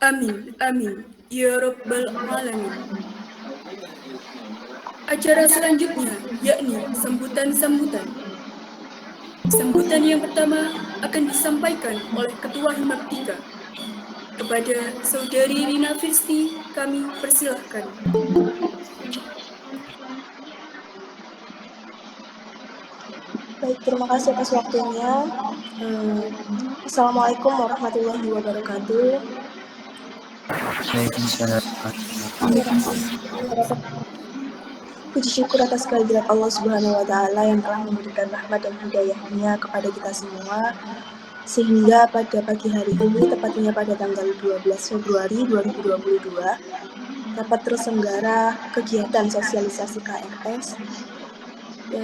Amin, amin, ya Rabbal Alamin. Acara selanjutnya yakni sambutan-sambutan. Sambutan yang pertama akan disampaikan oleh Ketua Himaptika. Kepada Saudari Rina Firsti, kami persilahkan. Baik, terima kasih atas waktunya. Assalamualaikum warahmatullahi wabarakatuh. Puji syukur atas kehadirat Allah Subhanahu wa Ta'ala yang telah memberikan rahmat dan hidayahnya kepada kita semua, sehingga pada pagi hari ini, tepatnya pada tanggal 12 Februari 2022, dapat terselenggara kegiatan sosialisasi KRS.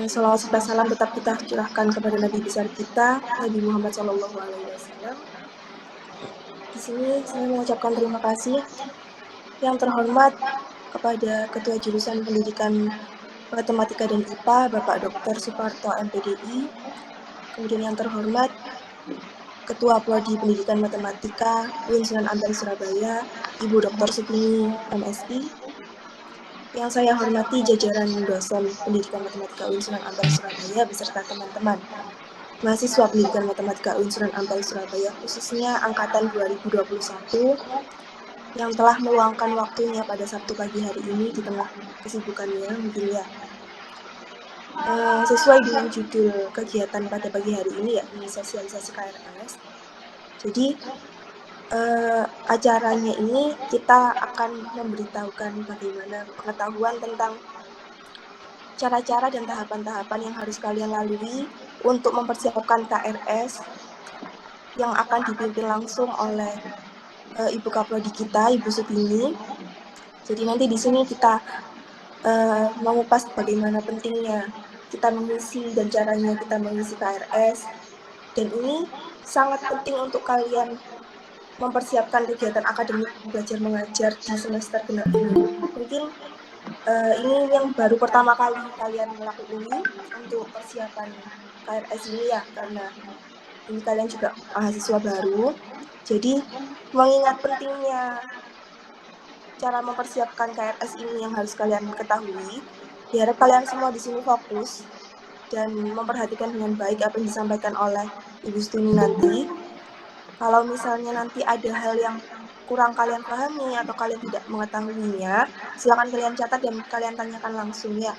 Salawat serta salam tetap kita curahkan kepada Nabi besar kita, Nabi Muhammad SAW. Di sini saya mengucapkan terima kasih yang terhormat kepada Ketua Jurusan Pendidikan Matematika dan IPA, Bapak Dr. Suparto MPDI. Kemudian yang terhormat Ketua Prodi Pendidikan Matematika UIN Sunan Ampel Surabaya, Ibu Dr. Sutini MSI. Yang saya hormati jajaran dosen Pendidikan Matematika UIN Sunan Ampel Surabaya beserta teman-teman mahasiswa Pendidikan Matematika UIN Sunan Ampel Surabaya, khususnya angkatan 2021 yang telah meluangkan waktunya pada Sabtu pagi hari ini di tengah kesibukannya mungkin ya. Sesuai dengan judul kegiatan pada pagi hari ini yakni sosialisasi KRS. Jadi acaranya ini kita akan memberitahukan bagaimana pengetahuan tentang cara-cara dan tahapan-tahapan yang harus kalian lalui untuk mempersiapkan KRS yang akan dipimpin langsung oleh Ibu Kaprodi kita, Ibu Sutini. Jadi nanti di sini kita mengupas bagaimana pentingnya kita mengisi dan caranya kita mengisi KRS. Dan ini sangat penting untuk kalian mempersiapkan kegiatan akademik belajar mengajar di semester genap ini. Mungkin ini yang baru pertama kali kalian melakukan ini untuk persiapan KRS ini ya, karena ini kalian juga mahasiswa baru. Jadi mengingat pentingnya cara mempersiapkan KRS ini yang harus kalian ketahui, diharap kalian semua di sini fokus dan memperhatikan dengan baik apa yang disampaikan oleh Ibu Stuni nanti. Kalau misalnya nanti ada hal yang kurang kalian pahami atau kalian tidak mengetahuinya, silakan kalian catat dan kalian tanyakan langsung ya.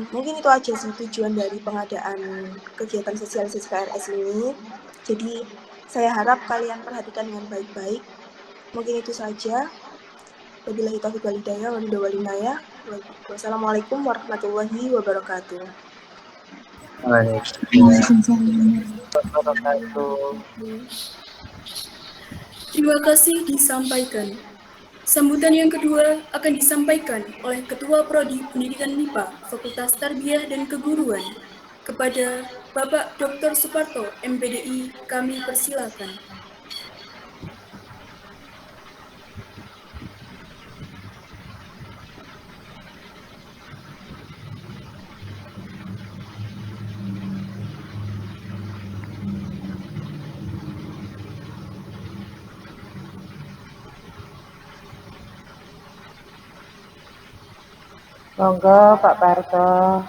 Mungkin itu aja sih tujuan dari pengadaan kegiatan sosialisasi KRS ini. Jadi saya harap kalian perhatikan dengan baik-baik. Mungkin itu saja. Wabillahi taufiq wal hidayah wal inayah. Wassalamualaikum warahmatullahi wabarakatuh. Terima kasih disampaikan. Sambutan yang kedua akan disampaikan oleh Ketua Prodi Pendidikan MIPA Fakultas Tarbiyah dan Keguruan. Kepada Bapak Dr. Suparto MPDI, kami persilakan. Monggo Pak Parto.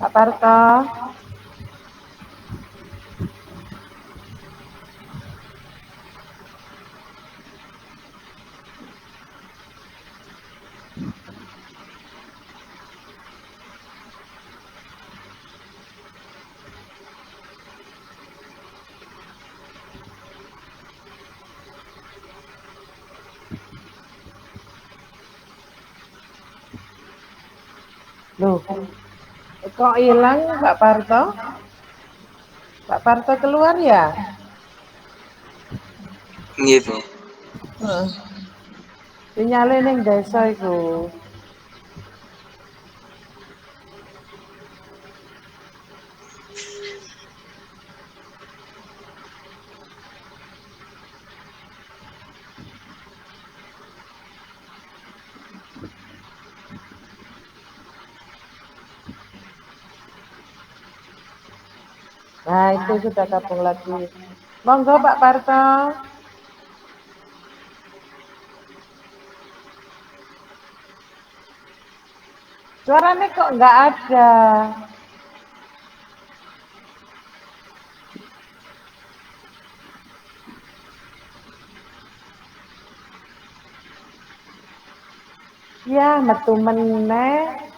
Pak Parto. Loh, kok hilang Pak Parto? Pak Parto keluar ya? Nggih, Bu. Sinyale ning desa iku. Nah, itu sudah gabung lagi. Monggo Pak Parto. Suaranya kok nggak ada? Ya, metu meneh.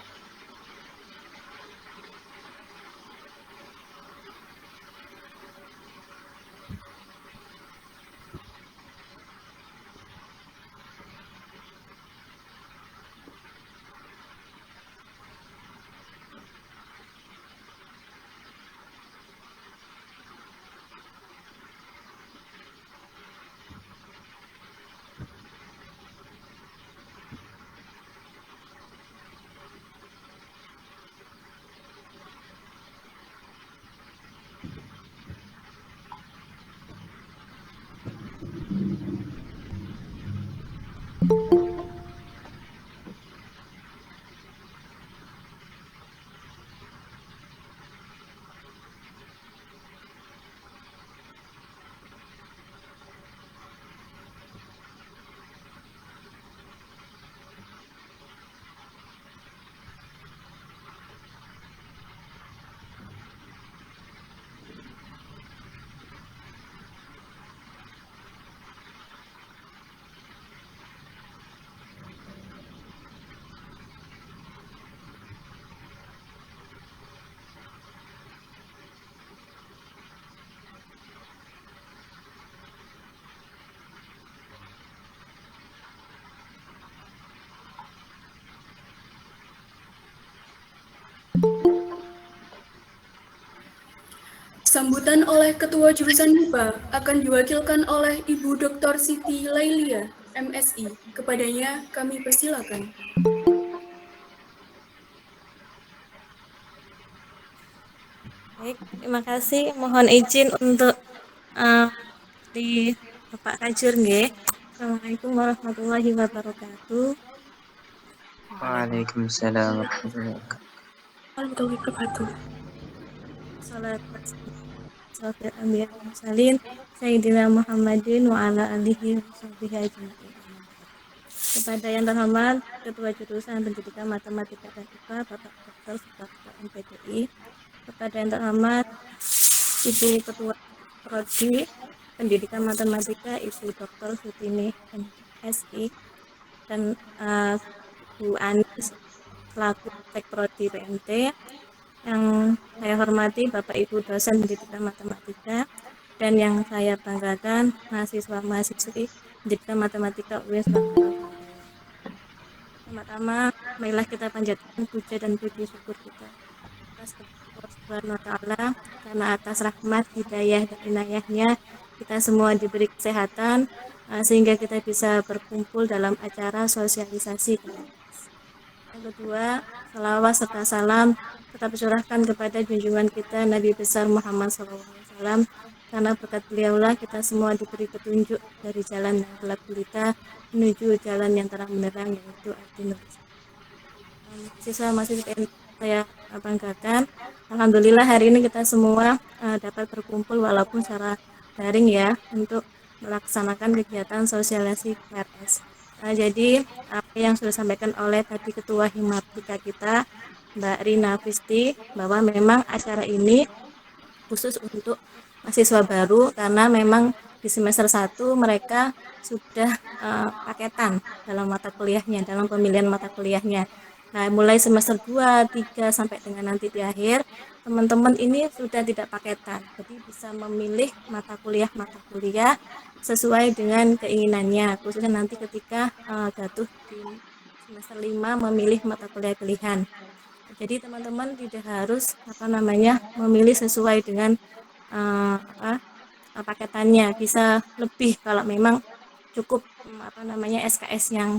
Sambutan oleh Ketua Jurusan MIPA akan diwakilkan oleh Ibu Dr. Siti Lailia, MSI. Kepadanya kami persilakan. Baik, terima kasih. Mohon izin untuk di Bapak Kajur nggih. Assalamualaikum warahmatullahi wabarakatuh. Waalaikumsalam warahmatullahi Wabarakatuh. Salat wassalam anbiya wal mursalin Sayyidina Muhammadin wa ala alihi wa sahbihi ajma'in. Kepada yang terhormat Ketua Jurusan Pendidikan Matematika dan IPA Bapak Dr. Suparto MPDI, kepada yang terhormat Ibu Ketua Prodi Pendidikan Matematika Ibu Dr. Sutini MSI, dan Bu Anis selaku Tek Prodi PMT. Yang saya hormati Bapak Ibu dosen pendidikan matematika, dan yang saya banggakan mahasiswa-mahasiswi pendidikan matematika UIN Surabaya. Pertama-tama, marilah kita panjatkan puja dan puji syukur kita atas Allah Subhanahu wa Ta'ala, karena atas rahmat, hidayah, dan inayahnya kita semua diberi kesehatan sehingga kita bisa berkumpul dalam acara sosialisasi. Yang kedua, salawat serta salam tetap curahkan kepada junjungan kita Nabi besar Muhammad SAW, karena berkat beliaulah kita semua diberi petunjuk dari jalan yang gelap gulita menuju jalan yang terang benderang, yaitu Ad-Din. Siswa-mahasiswa yang saya banggakan, alhamdulillah hari ini kita semua dapat berkumpul walaupun secara daring ya, untuk melaksanakan kegiatan sosialisasi KRS. Jadi apa yang sudah disampaikan oleh tadi Ketua Himaptika kita, Mbak Rina Fisti, bahwa memang acara ini khusus untuk mahasiswa baru, karena memang di semester 1 mereka sudah paketan dalam mata kuliahnya, dalam pemilihan mata kuliahnya. Nah, mulai semester 2, 3 sampai dengan nanti di akhir, teman-teman ini sudah tidak paketan. Jadi bisa memilih mata kuliah sesuai dengan keinginannya, khususnya nanti ketika jatuh di semester 5 memilih mata kuliah pilihan. Jadi teman-teman tidak harus memilih sesuai dengan paketannya, bisa lebih kalau memang cukup SKS yang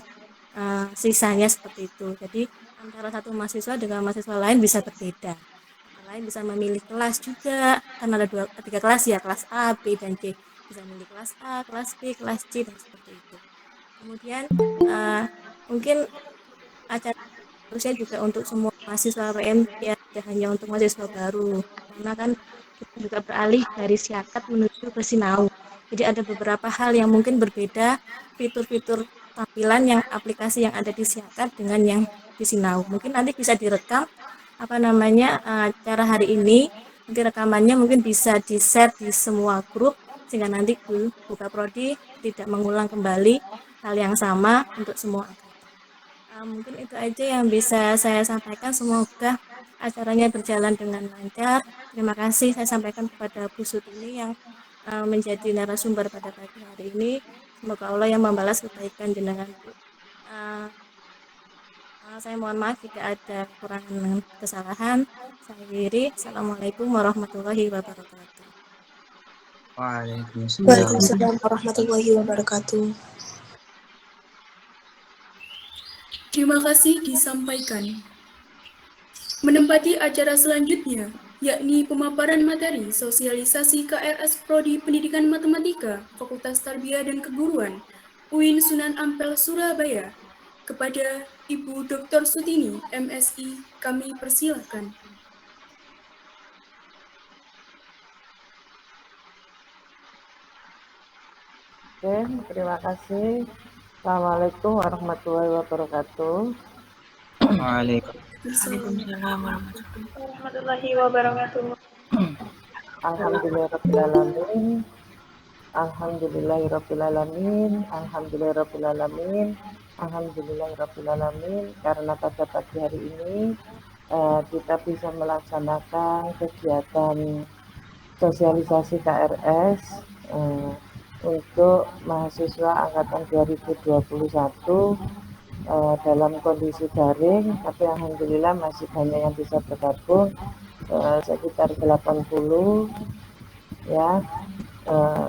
sisanya seperti itu. Jadi antara satu mahasiswa dengan mahasiswa lain bisa berbeda. Yang lain bisa memilih kelas juga, karena ada 3 kelas ya, kelas A, B, dan C. Bisa memilih kelas A, kelas B, kelas C, dan seperti itu. Kemudian mungkin acara harusnya juga untuk semua mahasiswa PMJ ya, tidak hanya untuk mahasiswa baru, karena kan kita juga beralih dari Siakat menuju ke Sinau. Jadi ada beberapa hal yang mungkin berbeda, fitur-fitur tampilan yang aplikasi yang ada di Siakat dengan yang di Sinau. Mungkin nanti bisa direkam cara hari ini, nanti rekamannya mungkin bisa di-share di semua grup sehingga nanti Buka Prodi tidak mengulang kembali hal yang sama untuk semua angkatan. Mungkin itu aja yang bisa saya sampaikan. Semoga acaranya berjalan dengan lancar. Terima kasih saya sampaikan kepada Bu Sutini yang menjadi narasumber pada pagi hari ini. Semoga Allah yang membalas kebaikan jenengan, Bu. Saya mohon maaf jika ada kekurangan dan kesalahan. Saya akhiri. Assalamualaikum warahmatullahi wabarakatuh. Waalaikumsalam warahmatullahi wabarakatuh. Terima kasih disampaikan. Menempati acara selanjutnya, yakni pemaparan materi sosialisasi KRS Prodi Pendidikan Matematika, Fakultas Tarbiyah dan Keguruan, UIN Sunan Ampel, Surabaya. Kepada Ibu Dr. Sutini, MSI, kami persilahkan. Oke, terima kasih. Assalamualaikum warahmatullahi wabarakatuh. Waalaikumsalam warahmatullahi wabarakatuh. Alhamdulillahirrahmanirrahim. Alhamdulillahirrahmanirrahim. Alhamdulillahirrahmanirrahim. Alhamdulillahirrahmanirrahim. Karena pada pagi hari ini kita bisa melaksanakan kegiatan sosialisasi KRS untuk mahasiswa angkatan 2021 dalam kondisi daring, tapi alhamdulillah masih banyak yang bisa bergabung, sekitar 80 ya.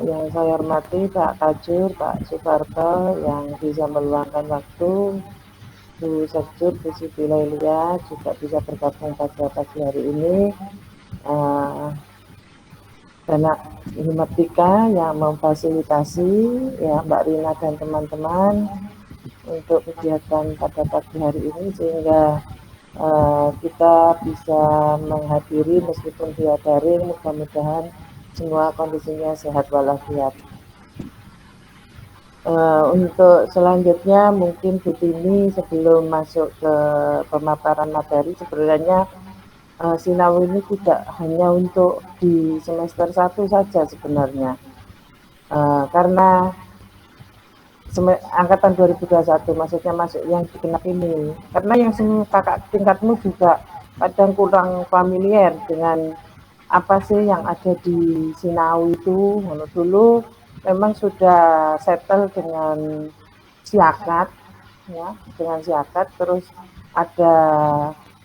Yang saya hormati Pak Kajur, Pak Suparto yang bisa meluangkan waktu, Bu Sekjur, Bu Siti Lailia juga bisa bergabung pada pagi hari ini, dan Himatika yang memfasilitasi ya Mbak Rina dan teman-teman untuk kegiatan pada pagi hari ini, sehingga kita bisa menghadiri meskipun dia daring. Mudah-mudahan semua kondisinya sehat walafiat. Untuk selanjutnya mungkin Bu Tini sebelum masuk ke pemaparan materi, sebenarnya Sinau ini tidak hanya untuk di semester 1 saja sebenarnya, karena angkatan 2021 maksudnya masuk yang digenap ini, karena yang semua kakak tingkatmu juga kadang kurang familiar dengan apa sih yang ada di Sinau itu. Dulu memang sudah settle dengan Siakat ya, dengan Siakat, terus ada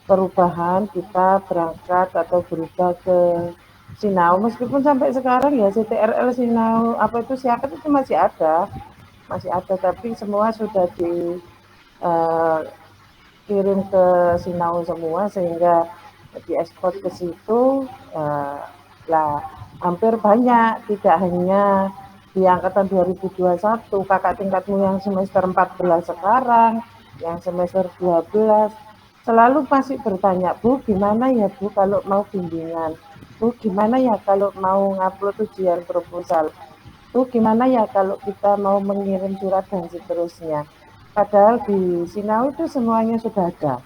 perubahan, kita berangkat atau berubah ke Sinau, meskipun sampai sekarang ya CTRL Sinau apa itu Siakat itu masih ada, tapi semua sudah dikirim ke Sinau semua, sehingga diekspor ke situ. Lah hampir banyak, tidak hanya di angkatan 2021, kakak tingkatmu yang semester 14 sekarang, yang semester 12 selalu masih bertanya, Bu gimana ya Bu kalau mau bimbingan, Bu gimana ya kalau mau ngupload ujian proposal, Bu gimana ya kalau kita mau mengirim surat dan seterusnya. Padahal di Sinau itu semuanya sudah ada.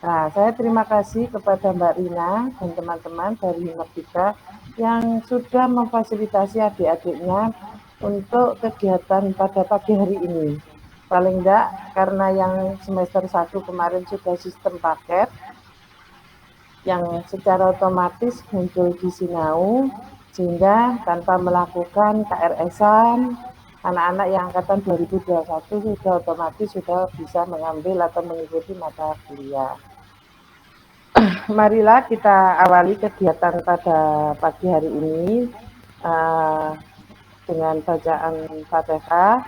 Nah, saya terima kasih kepada Mbak Rina dan teman-teman dari Himatika yang sudah memfasilitasi adik-adiknya untuk kegiatan pada pagi hari ini. Paling enggak, karena yang semester 1 kemarin sudah sistem paket, yang secara otomatis muncul di Sinau, sehingga tanpa melakukan KRS-an, anak-anak yang angkatan 2021 sudah otomatis sudah bisa mengambil atau mengikuti mata kuliah. Marilah kita awali kegiatan pada pagi hari ini dengan bacaan Fatihah.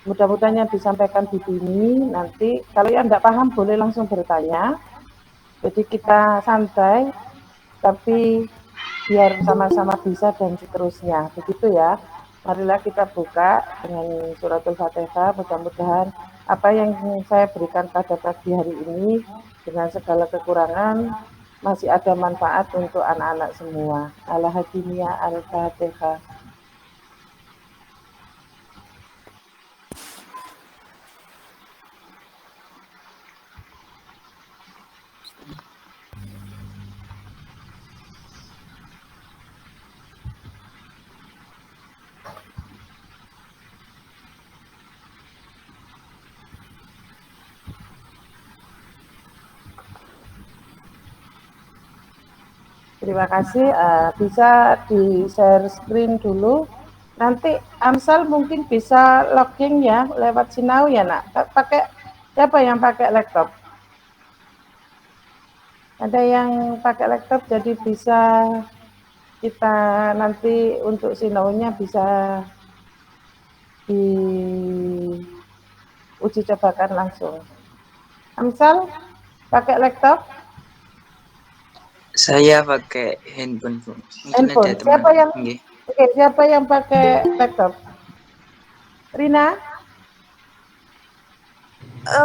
Mudah-mudahan yang disampaikan Bu Tini, nanti kalau yang tidak paham boleh langsung bertanya. Jadi kita santai, tapi biar sama-sama bisa dan seterusnya. Begitu ya. Marilah kita buka dengan suratul Fatihah. Mudah-mudahan apa yang saya berikan pada pagi hari ini dengan segala kekurangan masih ada manfaat untuk anak-anak semua. Al-Hakimiyah Al-Fatihah. Terima kasih. Bisa di-share screen dulu. Nanti Amsal mungkin bisa login ya lewat Sinau ya, Nak. Pakai siapa yang pakai laptop? Ada yang pakai laptop jadi bisa kita nanti untuk Sinaunya bisa diuji cobakan langsung. Amsal pakai laptop? Saya pakai handphone, Bu. Mungkin Handphone. ada teman. Siapa yang pakai laptop? Rina?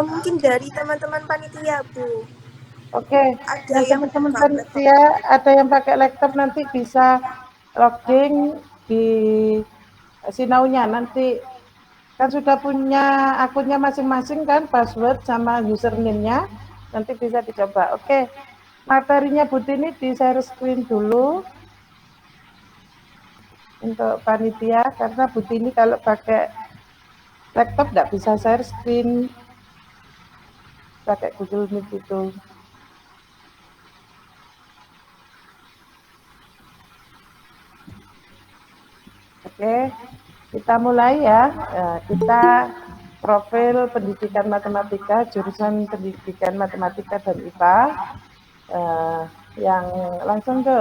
Mungkin dari teman-teman panitia, Bu. Oke, Ada yang yang teman-teman buka panitia ada yang pakai laptop nanti bisa login di Sinaunya. Nanti kan sudah punya akunnya masing-masing kan, password sama username-nya. Nanti bisa dicoba. Oke, materinya Bu Tini di-share screen dulu untuk panitia, karena Bu Tini kalau pakai laptop nggak bisa share screen, pakai Google Meet itu. Oke, kita mulai ya. Kita profil pendidikan matematika, jurusan pendidikan matematika dan IPA. Yang langsung ke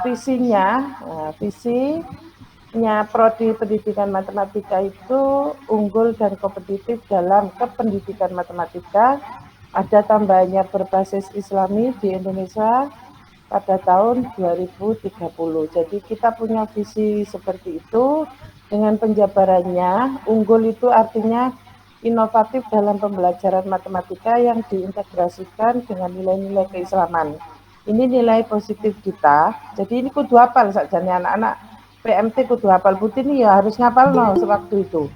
visinya prodi pendidikan matematika itu unggul dan kompetitif dalam kependidikan matematika. Ada tambahannya berbasis Islami di Indonesia pada tahun 2030. Jadi kita punya visi seperti itu. Dengan penjabarannya, unggul itu artinya inovatif dalam pembelajaran matematika yang diintegrasikan dengan nilai-nilai keislaman. Ini nilai positif kita. Jadi ini kudu hafal sakjane anak-anak PMT kudu hafal. Putih ini ya harus ngapal no sewaktu itu.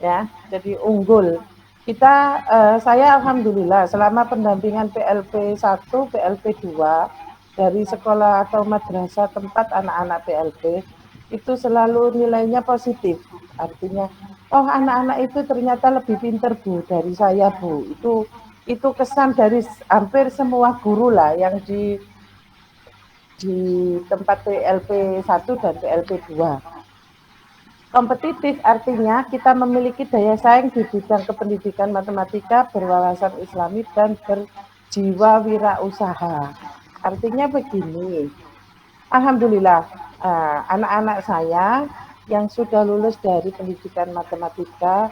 Ya, jadi unggul. Kita saya alhamdulillah selama pendampingan PLP 1, PLP 2 dari sekolah atau madrasah tempat anak-anak PLP itu selalu nilainya positif. Artinya, oh anak-anak itu ternyata lebih pinter Bu dari saya Bu. Itu kesan dari hampir semua guru lah yang di tempat PLP 1 dan PLP 2. Kompetitif artinya kita memiliki daya saing di bidang kependidikan matematika, berwawasan Islami, dan berjiwa wirausaha. Artinya begini, alhamdulillah anak-anak saya yang sudah lulus dari pendidikan matematika,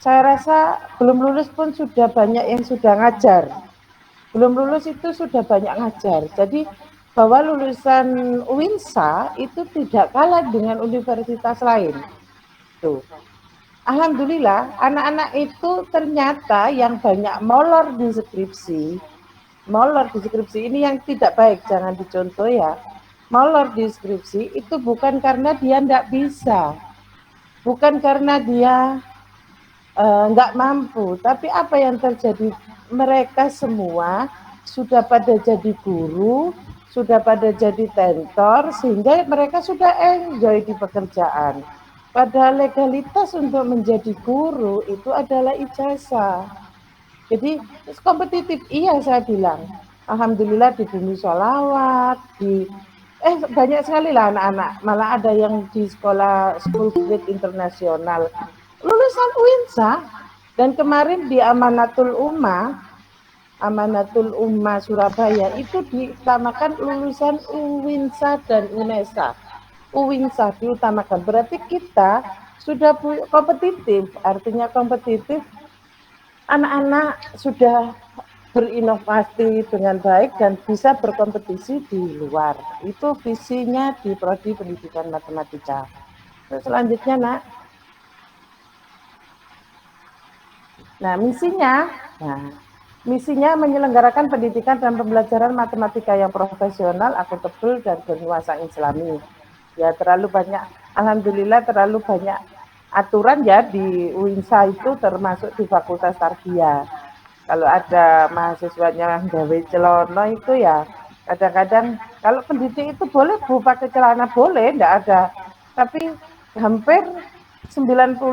saya rasa belum lulus pun sudah banyak yang sudah ngajar. Belum lulus itu sudah banyak ngajar. Jadi bahwa lulusan UINSA itu tidak kalah dengan universitas lain. Tuh. Alhamdulillah, anak-anak itu ternyata yang banyak molor di skripsi. Molor di skripsi ini yang tidak baik, jangan dicontoh ya. Molor di skripsi itu bukan karena dia tidak bisa. Bukan karena dia nggak mampu, tapi apa yang terjadi? Mereka semua sudah pada jadi guru, sudah pada jadi tentor, sehingga mereka sudah enjoy di pekerjaan. Padahal legalitas untuk menjadi guru itu adalah ijazah. Jadi kompetitif, iya saya bilang. Alhamdulillah di Bumi Sholawat, banyak sekali lah anak-anak. Malah ada yang di sekolah School Grade Internasional lulusan UINSA, dan kemarin di Amanatul Ummah Surabaya itu diutamakan lulusan UINSA dan UNESA. UINSA diutamakan, berarti kita sudah kompetitif, artinya kompetitif. Anak-anak sudah berinovasi dengan baik dan bisa berkompetisi di luar. Itu visinya di Prodi Pendidikan Matematika. Terus selanjutnya, Nak. Nah, misinya menyelenggarakan pendidikan dan pembelajaran matematika yang profesional, akuntabel, dan bernuansa Islami. Ya, terlalu banyak, alhamdulillah terlalu banyak aturan ya di UINSA itu, termasuk di Fakultas Tarbiyah. Kalau ada mahasiswanya gawe celana itu ya kadang-kadang kalau pendidik itu boleh Bu pakai celana boleh, enggak ada. Tapi hampir 98%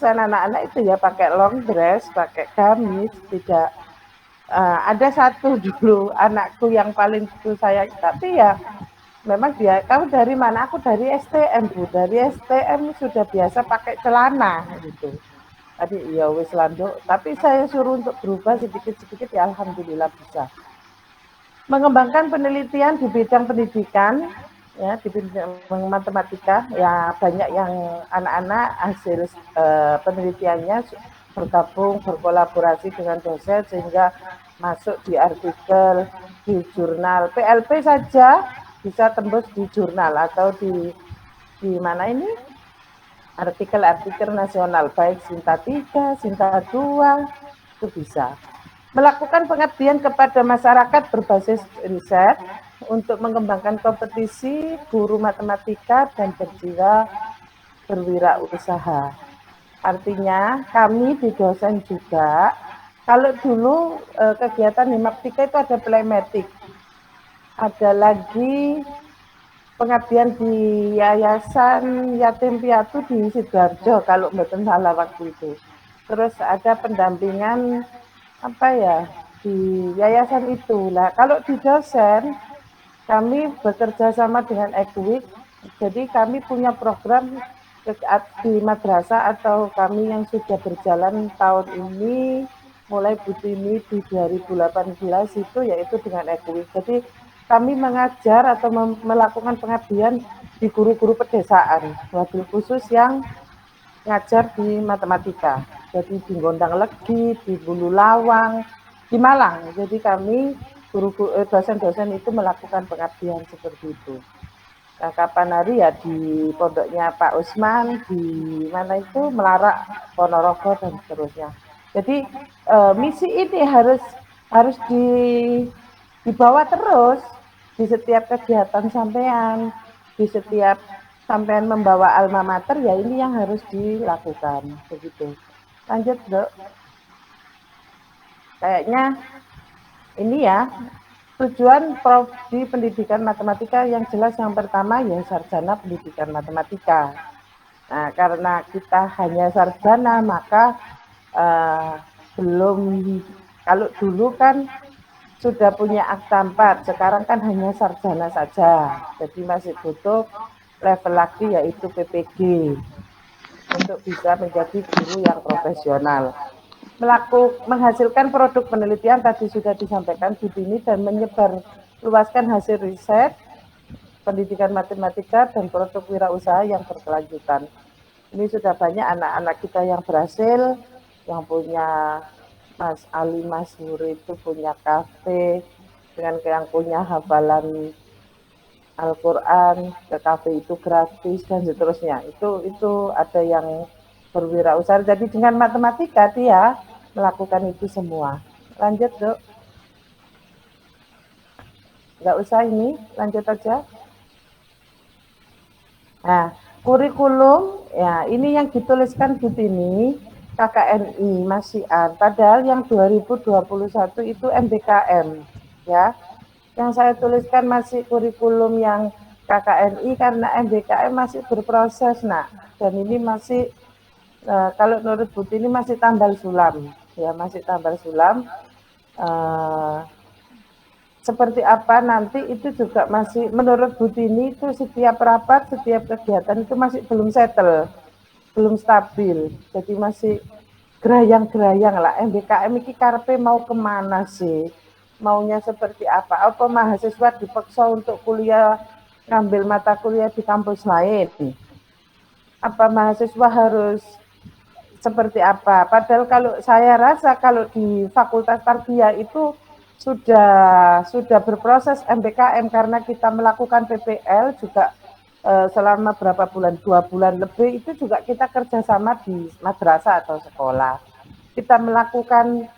anak-anak itu ya pakai long dress, pakai gamis, tidak ada satu dulu anakku yang paling saya tapi ya memang dia, kamu dari mana? Aku dari STM Bu, dari STM sudah biasa pakai celana gitu. Tadi ya wis landuk, tapi saya suruh untuk berubah sedikit-sedikit ya alhamdulillah bisa. Mengembangkan penelitian di bidang pendidikan ya di bidang matematika ya banyak yang anak-anak hasil penelitiannya bergabung berkolaborasi dengan dosen sehingga masuk di artikel di jurnal PLP saja bisa tembus di jurnal atau di mana ini artikel-artikel nasional, baik Sinta 3, Sinta 2, itu bisa. Melakukan pengabdian kepada masyarakat berbasis riset untuk mengembangkan kompetisi guru matematika dan berjiwa berwirausaha. Artinya kami di dosen juga, kalau dulu kegiatan Himaptika itu ada playmatic, ada lagi pengabdian di Yayasan Yatim Piatu di Sidoarjo kalau mboten salah waktu itu. Terus ada pendampingan apa ya di yayasan itu. Lah kalau di dosen kami bekerja sama dengan Ekwik. Jadi kami punya program di madrasah atau kami yang sudah berjalan tahun ini mulai Butini di 2018 itu yaitu dengan Ekwik. Jadi kami mengajar atau melakukan pengabdian di guru-guru pedesaan, wabil khusus yang ngajar di matematika. Jadi di Gondang Legi, di Bulu Lawang, di Malang. Jadi kami dosen-dosen itu melakukan pengabdian seperti itu. Nah, kapan hari ya di pondoknya Pak Usman, di mana itu Melarak, Ponorogo dan seterusnya. Jadi misi ini harus dibawa terus di setiap kegiatan sampean, di setiap sampean membawa alma mater ya ini yang harus dilakukan begitu. Lanjut, Dok. Kayaknya ini ya tujuan prodi pendidikan matematika yang jelas yang pertama ya sarjana pendidikan matematika. Nah, karena kita hanya sarjana maka belum, kalau dulu kan sudah punya akta 4, sekarang kan hanya sarjana saja. Jadi masih butuh level lagi yaitu PPG untuk bisa menjadi guru yang profesional. Menghasilkan produk penelitian tadi sudah disampaikan di sini dan menyebar luaskan hasil riset pendidikan matematika dan produk wirausaha yang berkelanjutan. Ini sudah banyak anak-anak kita yang berhasil, yang punya Mas Ali Masmur itu punya kafe dengan yang punya hafalan Al-Quran, ke kafe itu gratis dan seterusnya. Itu ada yang berwirausaha. Jadi dengan matematika dia melakukan itu semua. Lanjut, Dok. Nggak usah ini, lanjut aja. Nah, kurikulum ya ini yang dituliskan di sini KKNI Masian, padahal yang 2021 itu MBKM ya. Yang saya tuliskan masih kurikulum yang KKNI karena MBKM masih berproses, Nak. Dan ini masih kalau menurut Buti ini masih tambal sulam ya, masih tambal sulam. Seperti apa nanti itu juga masih menurut Butini itu setiap rapat, setiap kegiatan itu masih belum settle, belum stabil. Jadi masih gerayang-gerayang lah. MBKM ini karepe mau kemana sih? Maunya seperti apa? Apa mahasiswa dipaksa untuk kuliah, ngambil mata kuliah di kampus lain? Apa mahasiswa harus seperti apa. Padahal kalau saya rasa kalau di Fakultas Tarbiyah itu sudah berproses MBKM karena kita melakukan PPL juga selama berapa bulan, 2 bulan lebih itu juga kita kerjasama di madrasah atau sekolah. Kita melakukan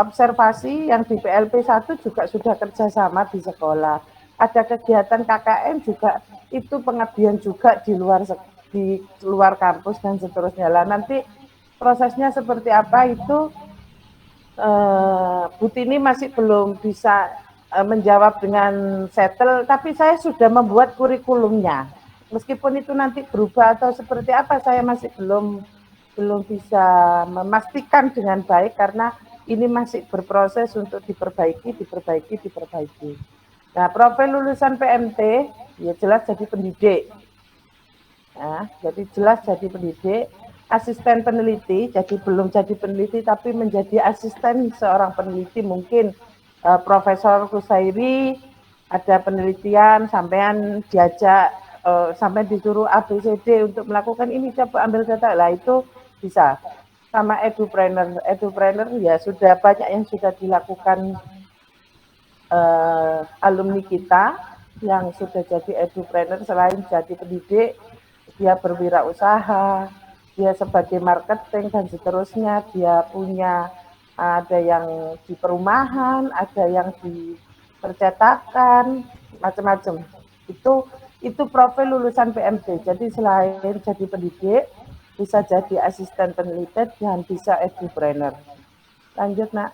observasi yang di PLP 1 juga sudah kerjasama di sekolah. Ada kegiatan KKN juga itu pengabdian juga di luar kampus dan seterusnya lah. Nanti prosesnya seperti apa itu Bu Tini masih belum bisa menjawab dengan settle, tapi saya sudah membuat kurikulumnya. Meskipun itu nanti berubah atau seperti apa, saya masih belum bisa memastikan dengan baik karena ini masih berproses untuk diperbaiki. Nah, profil lulusan PMT ya jelas jadi pendidik. Nah, jadi jelas jadi pendidik, asisten peneliti, jadi belum jadi peneliti tapi menjadi asisten seorang peneliti mungkin Profesor Kusairi ada penelitian sampean diajak sampai disuruh ABCD untuk melakukan ini coba ambil data lah itu bisa. Sama edupreneur ya sudah banyak yang sudah dilakukan alumni kita yang sudah jadi edupreneur selain jadi pendidik dia berwirausaha, dia sebagai marketing dan seterusnya dia punya ada yang di perumahan, ada yang di percetakan, macam-macam. Itu profil lulusan PMT. Jadi selain jadi pendidik, bisa jadi asisten peneliti dan bisa edupreneur. Lanjut, Nak.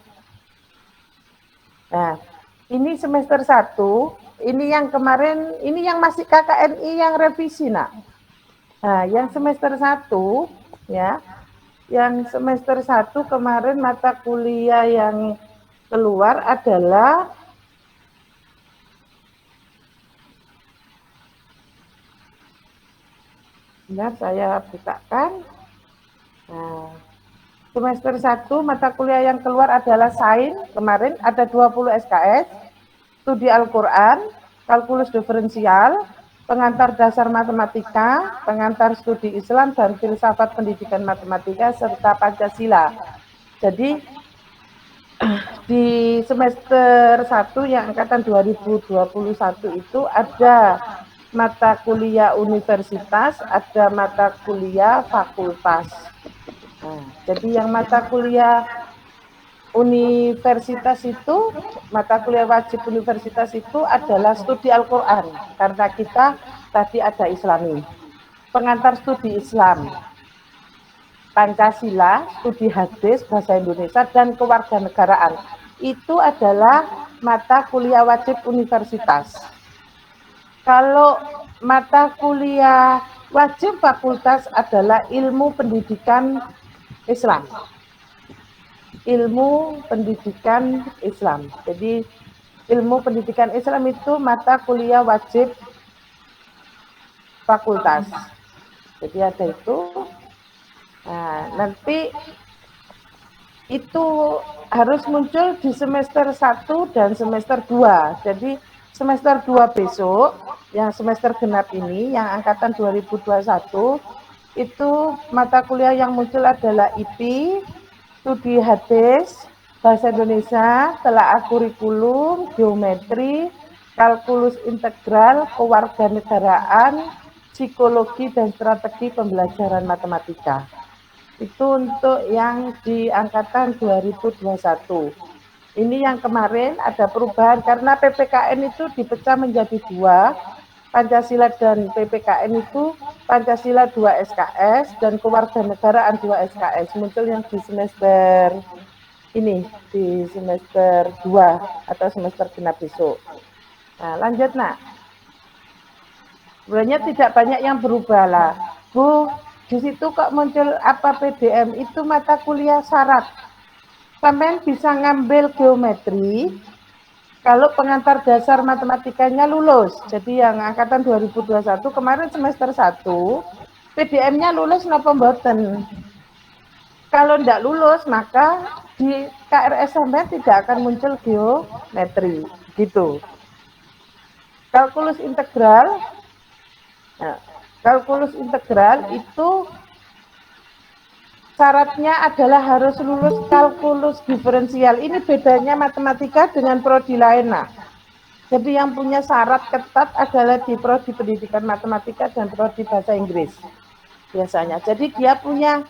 Nah, ini semester 1, ini yang kemarin, ini yang masih KKNI yang revisi, Nak. Nah, yang semester 1, ya, yang semester 1 kemarin mata kuliah yang keluar adalah saya bukakan. Nah, semester 1 mata kuliah yang keluar adalah sains, kemarin ada 20 SKS, studi Al-Quran, kalkulus diferensial, pengantar dasar matematika, pengantar studi Islam, dan filsafat pendidikan matematika, serta Pancasila. Jadi, di semester 1 yang angkatan 2021 itu ada mata kuliah universitas, ada mata kuliah fakultas. Nah, jadi yang mata kuliah universitas itu, mata kuliah wajib universitas itu adalah studi Al-Quran, karena kita tadi ada Islami. Pengantar studi Islam, Pancasila, studi hadis, bahasa Indonesia, dan kewarganegaraan. Itu adalah mata kuliah wajib universitas. Kalau mata kuliah wajib fakultas adalah ilmu pendidikan Islam. Ilmu pendidikan Islam. Jadi ilmu pendidikan Islam itu mata kuliah wajib fakultas. Jadi ada itu. Nah, nanti itu harus muncul di semester 1 dan semester 2. Jadi semester 2 besok, yang semester genap ini, yang angkatan 2021, itu mata kuliah yang muncul adalah IP, studi hadis, bahasa Indonesia, telaah kurikulum, geometri, kalkulus integral, kewarganegaraan, psikologi dan strategi pembelajaran matematika. Itu untuk yang di angkatan 2021. Ini yang kemarin ada perubahan karena PPKN itu dipecah menjadi 2. Pancasila dan PPKN itu Pancasila 2 SKS dan kewarganegaraan 2 SKS. Muncul yang di semester ini, di semester 2 atau semester genap besok. Nah, lanjut, Nak. Sebenarnya tidak banyak yang berubah lah. Bu, di situ kok muncul apa PDM? Itu mata kuliah syarat. Sampai bisa ngambil geometri, kalau pengantar dasar matematikanya lulus. Jadi yang angkatan 2021 kemarin semester 1, PDM-nya lulus napa mboten. Kalau tidak lulus, maka di KRS sampai tidak akan muncul geometri. Gitu. Kalkulus integral. Nah, kalkulus integral itu syaratnya adalah harus lulus kalkulus diferensial. Ini bedanya matematika dengan prodi lain. Nah, jadi yang punya syarat ketat adalah di prodi pendidikan matematika dan prodi bahasa Inggris biasanya. Jadi dia punya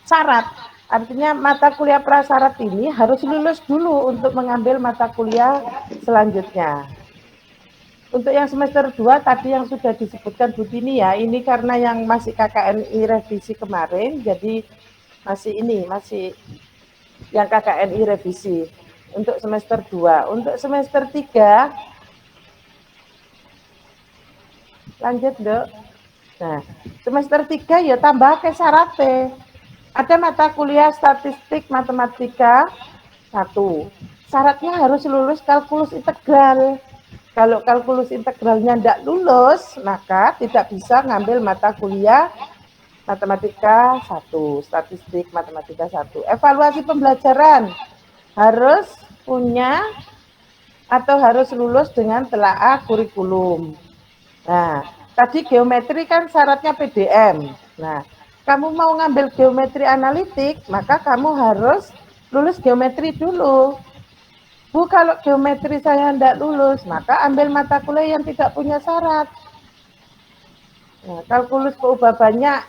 syarat, artinya mata kuliah prasyarat ini harus lulus dulu untuk mengambil mata kuliah selanjutnya. Untuk yang semester 2 tadi yang sudah disebutkan Bu Tini ya, ini karena yang masih KKNI revisi kemarin, jadi masih yang KKNI revisi untuk semester 2. Untuk semester 3 lanjut, Dok. Nah, semester 3 ya tambah ke syaratnya. Ada mata kuliah statistik matematika 1. Syaratnya harus lulus kalkulus integral. Kalau kalkulus integralnya tidak lulus, maka tidak bisa ngambil mata kuliah matematika 1, statistik matematika 1. Evaluasi pembelajaran harus punya atau harus lulus dengan telaah kurikulum. Nah, tadi geometri kan syaratnya PDM. Nah, kamu mau ngambil geometri analitik, maka kamu harus lulus geometri dulu. Bu, kalau geometri saya tidak lulus, maka ambil mata kuliah yang tidak punya syarat. Nah, kalkulus berubah banyak,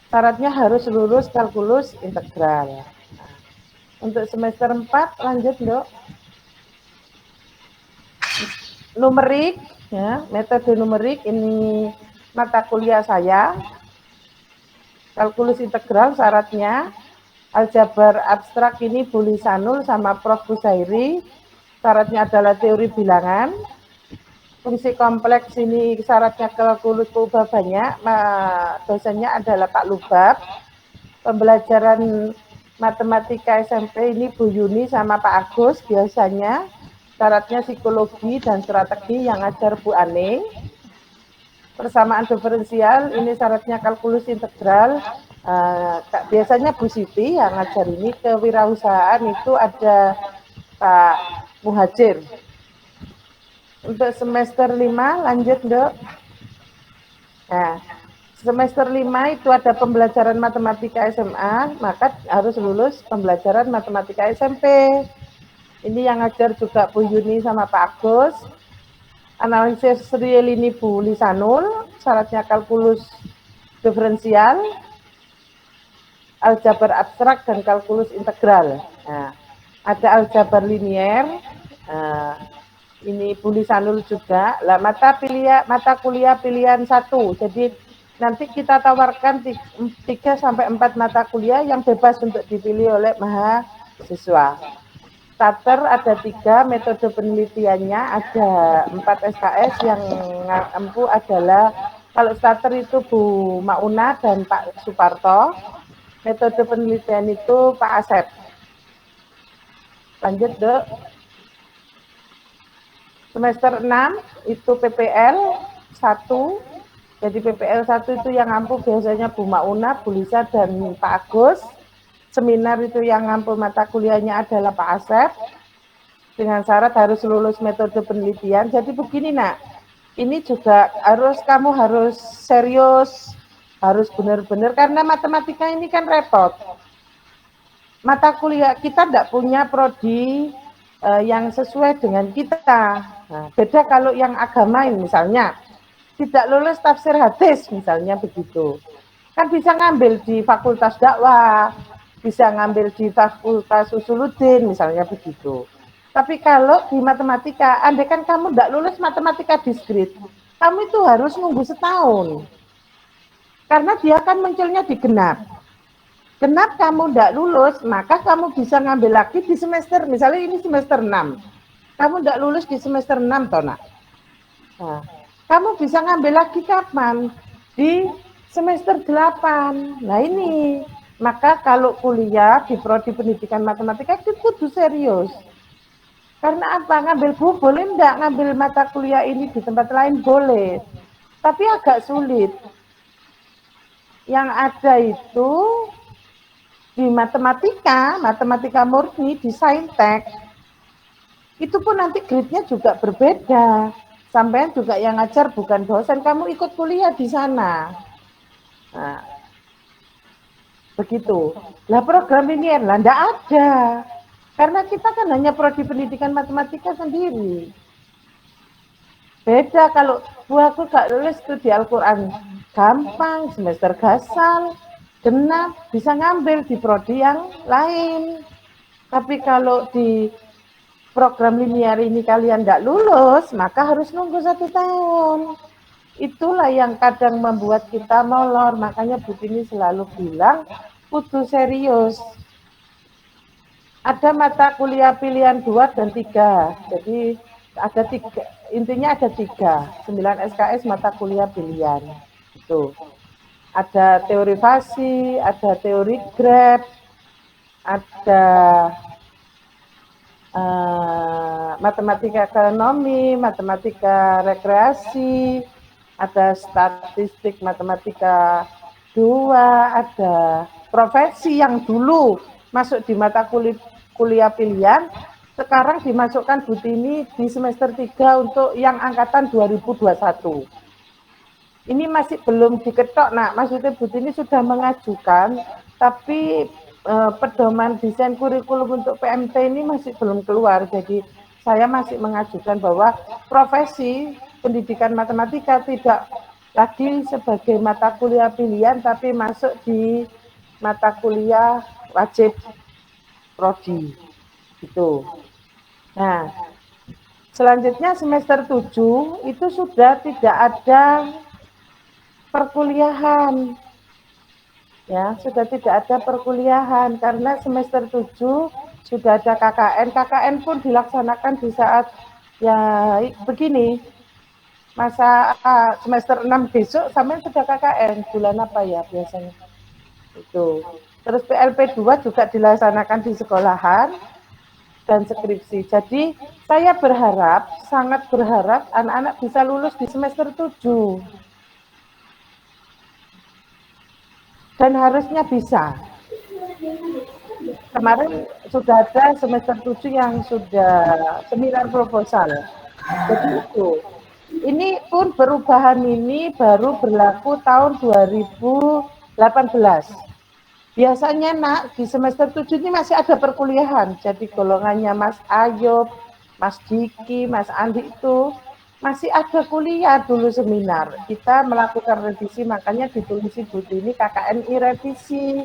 syaratnya harus lulus kalkulus integral. Nah, untuk semester 4, lanjut, Dok. Numerik, ya, metode numerik, ini mata kuliah saya. Kalkulus integral syaratnya, aljabar abstrak ini Bu Lisanul sama Prof. Busairi, syaratnya adalah teori bilangan. Fungsi kompleks ini syaratnya kalkulus berubah banyak, dosennya adalah Pak Lubab. Pembelajaran matematika SMP ini Bu Yuni sama Pak Agus biasanya. Syaratnya psikologi dan strategi yang ajar Bu Aning. Persamaan diferensial ini syaratnya kalkulus integral. Biasanya Bu Siti yang ngajar ini. Kewirausahaan itu ada Pak Muhajir. Untuk semester 5 lanjut, Dok. Nah, semester 5 itu ada pembelajaran matematika SMA, maka harus lulus pembelajaran matematika SMP. Ini yang ngajar juga Bu Yuni sama Pak Agus. Analisis real ini Bu Lisanul, syaratnya kalkulus diferensial, aljabar abstrak, dan kalkulus integral. Nah, ada aljabar linier, ini Bu Lisanul juga. Lah, mata kuliah pilihan 1. Jadi nanti kita tawarkan 3 sampai 4 mata kuliah yang bebas untuk dipilih oleh mahasiswa. Starter ada 3, metode penelitiannya ada 4 SKS, yang empu adalah, kalau starter itu Bu Mauna dan Pak Suparto, metode penelitian itu Pak Asep. Lanjut, Dok. Semester 6 itu PPL 1, jadi PPL 1 itu yang ampuh biasanya Bu Mauna, Bu Lisa, dan Pak Agus. Seminar itu yang ngampu mata kuliahnya adalah Pak Asep, dengan syarat harus lulus metode penelitian. Jadi begini, Nak, ini juga kamu harus serius, harus benar-benar, karena matematika ini kan repot. Mata kuliah kita tidak punya prodi yang sesuai dengan kita. Nah, beda kalau yang agama ini, misalnya tidak lulus tafsir hadis misalnya begitu, kan bisa ngambil di fakultas dakwah, bisa ngambil di fakultas usuluddin misalnya begitu. Tapi kalau di matematika, andai kan kamu tidak lulus matematika diskrit, kamu itu harus nunggu setahun, karena dia kan munculnya di genap. Genap kamu tidak lulus, maka kamu bisa ngambil lagi di semester, misalnya ini semester 6. Kamu tidak lulus di semester 6, toh, Nak. Nah, kamu bisa ngambil lagi kapan? Di semester 8. Nah ini, maka kalau kuliah di prodi pendidikan matematika itu kudu serius. Karena apa? Ngambil Bu boleh enggak ngambil mata kuliah ini di tempat lain? Boleh. Tapi agak sulit. Yang ada itu di matematika murni, di saintek, itu pun nanti grade-nya juga berbeda. Sampai juga yang ngajar bukan dosen, kamu ikut kuliah di sana. Nah, Begitu. Lah program linear lah enggak ada. Karena kita kan hanya prodi pendidikan matematika sendiri. Beda kalau aku gak lulus studi Al-Quran. Gampang, semester gasal, genap, bisa ngambil di prodi yang lain. Tapi kalau di program linear ini kalian nggak lulus, maka harus nunggu 1 tahun. Itulah yang kadang membuat kita molor. Makanya Bu Tini selalu bilang, kudu serius. Ada mata kuliah pilihan 2 dan 3. Jadi ada 3, intinya ada 3. 9 SKS mata kuliah pilihan. Itu. Ada teori fasi, ada teori grab, ada matematika ekonomi, matematika rekreasi, ada statistik matematika 2, ada profesi yang dulu masuk di mata kuliah pilihan, sekarang dimasukkan Bu Tini di semester 3 untuk yang angkatan 2021. Ini masih belum diketok, nah maksudnya Bu Tini sudah mengajukan, tapi pedoman desain kurikulum untuk PMT ini masih belum keluar. Jadi saya masih mengajukan bahwa profesi pendidikan matematika tidak lagi sebagai mata kuliah pilihan, tapi masuk di mata kuliah wajib prodi. Gitu. Nah, selanjutnya semester 7 itu sudah tidak ada perkuliahan. Ya, sudah tidak ada perkuliahan karena semester 7 sudah ada KKN. KKN pun dilaksanakan di saat ya begini. Masa semester 6 besok sampai sudah KKN. Bulan apa ya biasanya? Itu. Terus PLP 2 juga dilaksanakan di sekolahan dan skripsi. Jadi saya berharap, sangat berharap anak-anak bisa lulus di semester 7. Dan harusnya bisa. Kemarin sudah ada semester 7 yang sudah seminar proposal. Jadi itu. Ini pun perubahan ini baru berlaku tahun 2018. Biasanya nak di semester 7 ini masih ada perkuliahan. Jadi golongannya Mas Ayub, Mas Diki, Mas Andi itu masih ada kuliah dulu seminar. Kita melakukan revisi, makanya ditulisi Bu Tini KKNI revisi.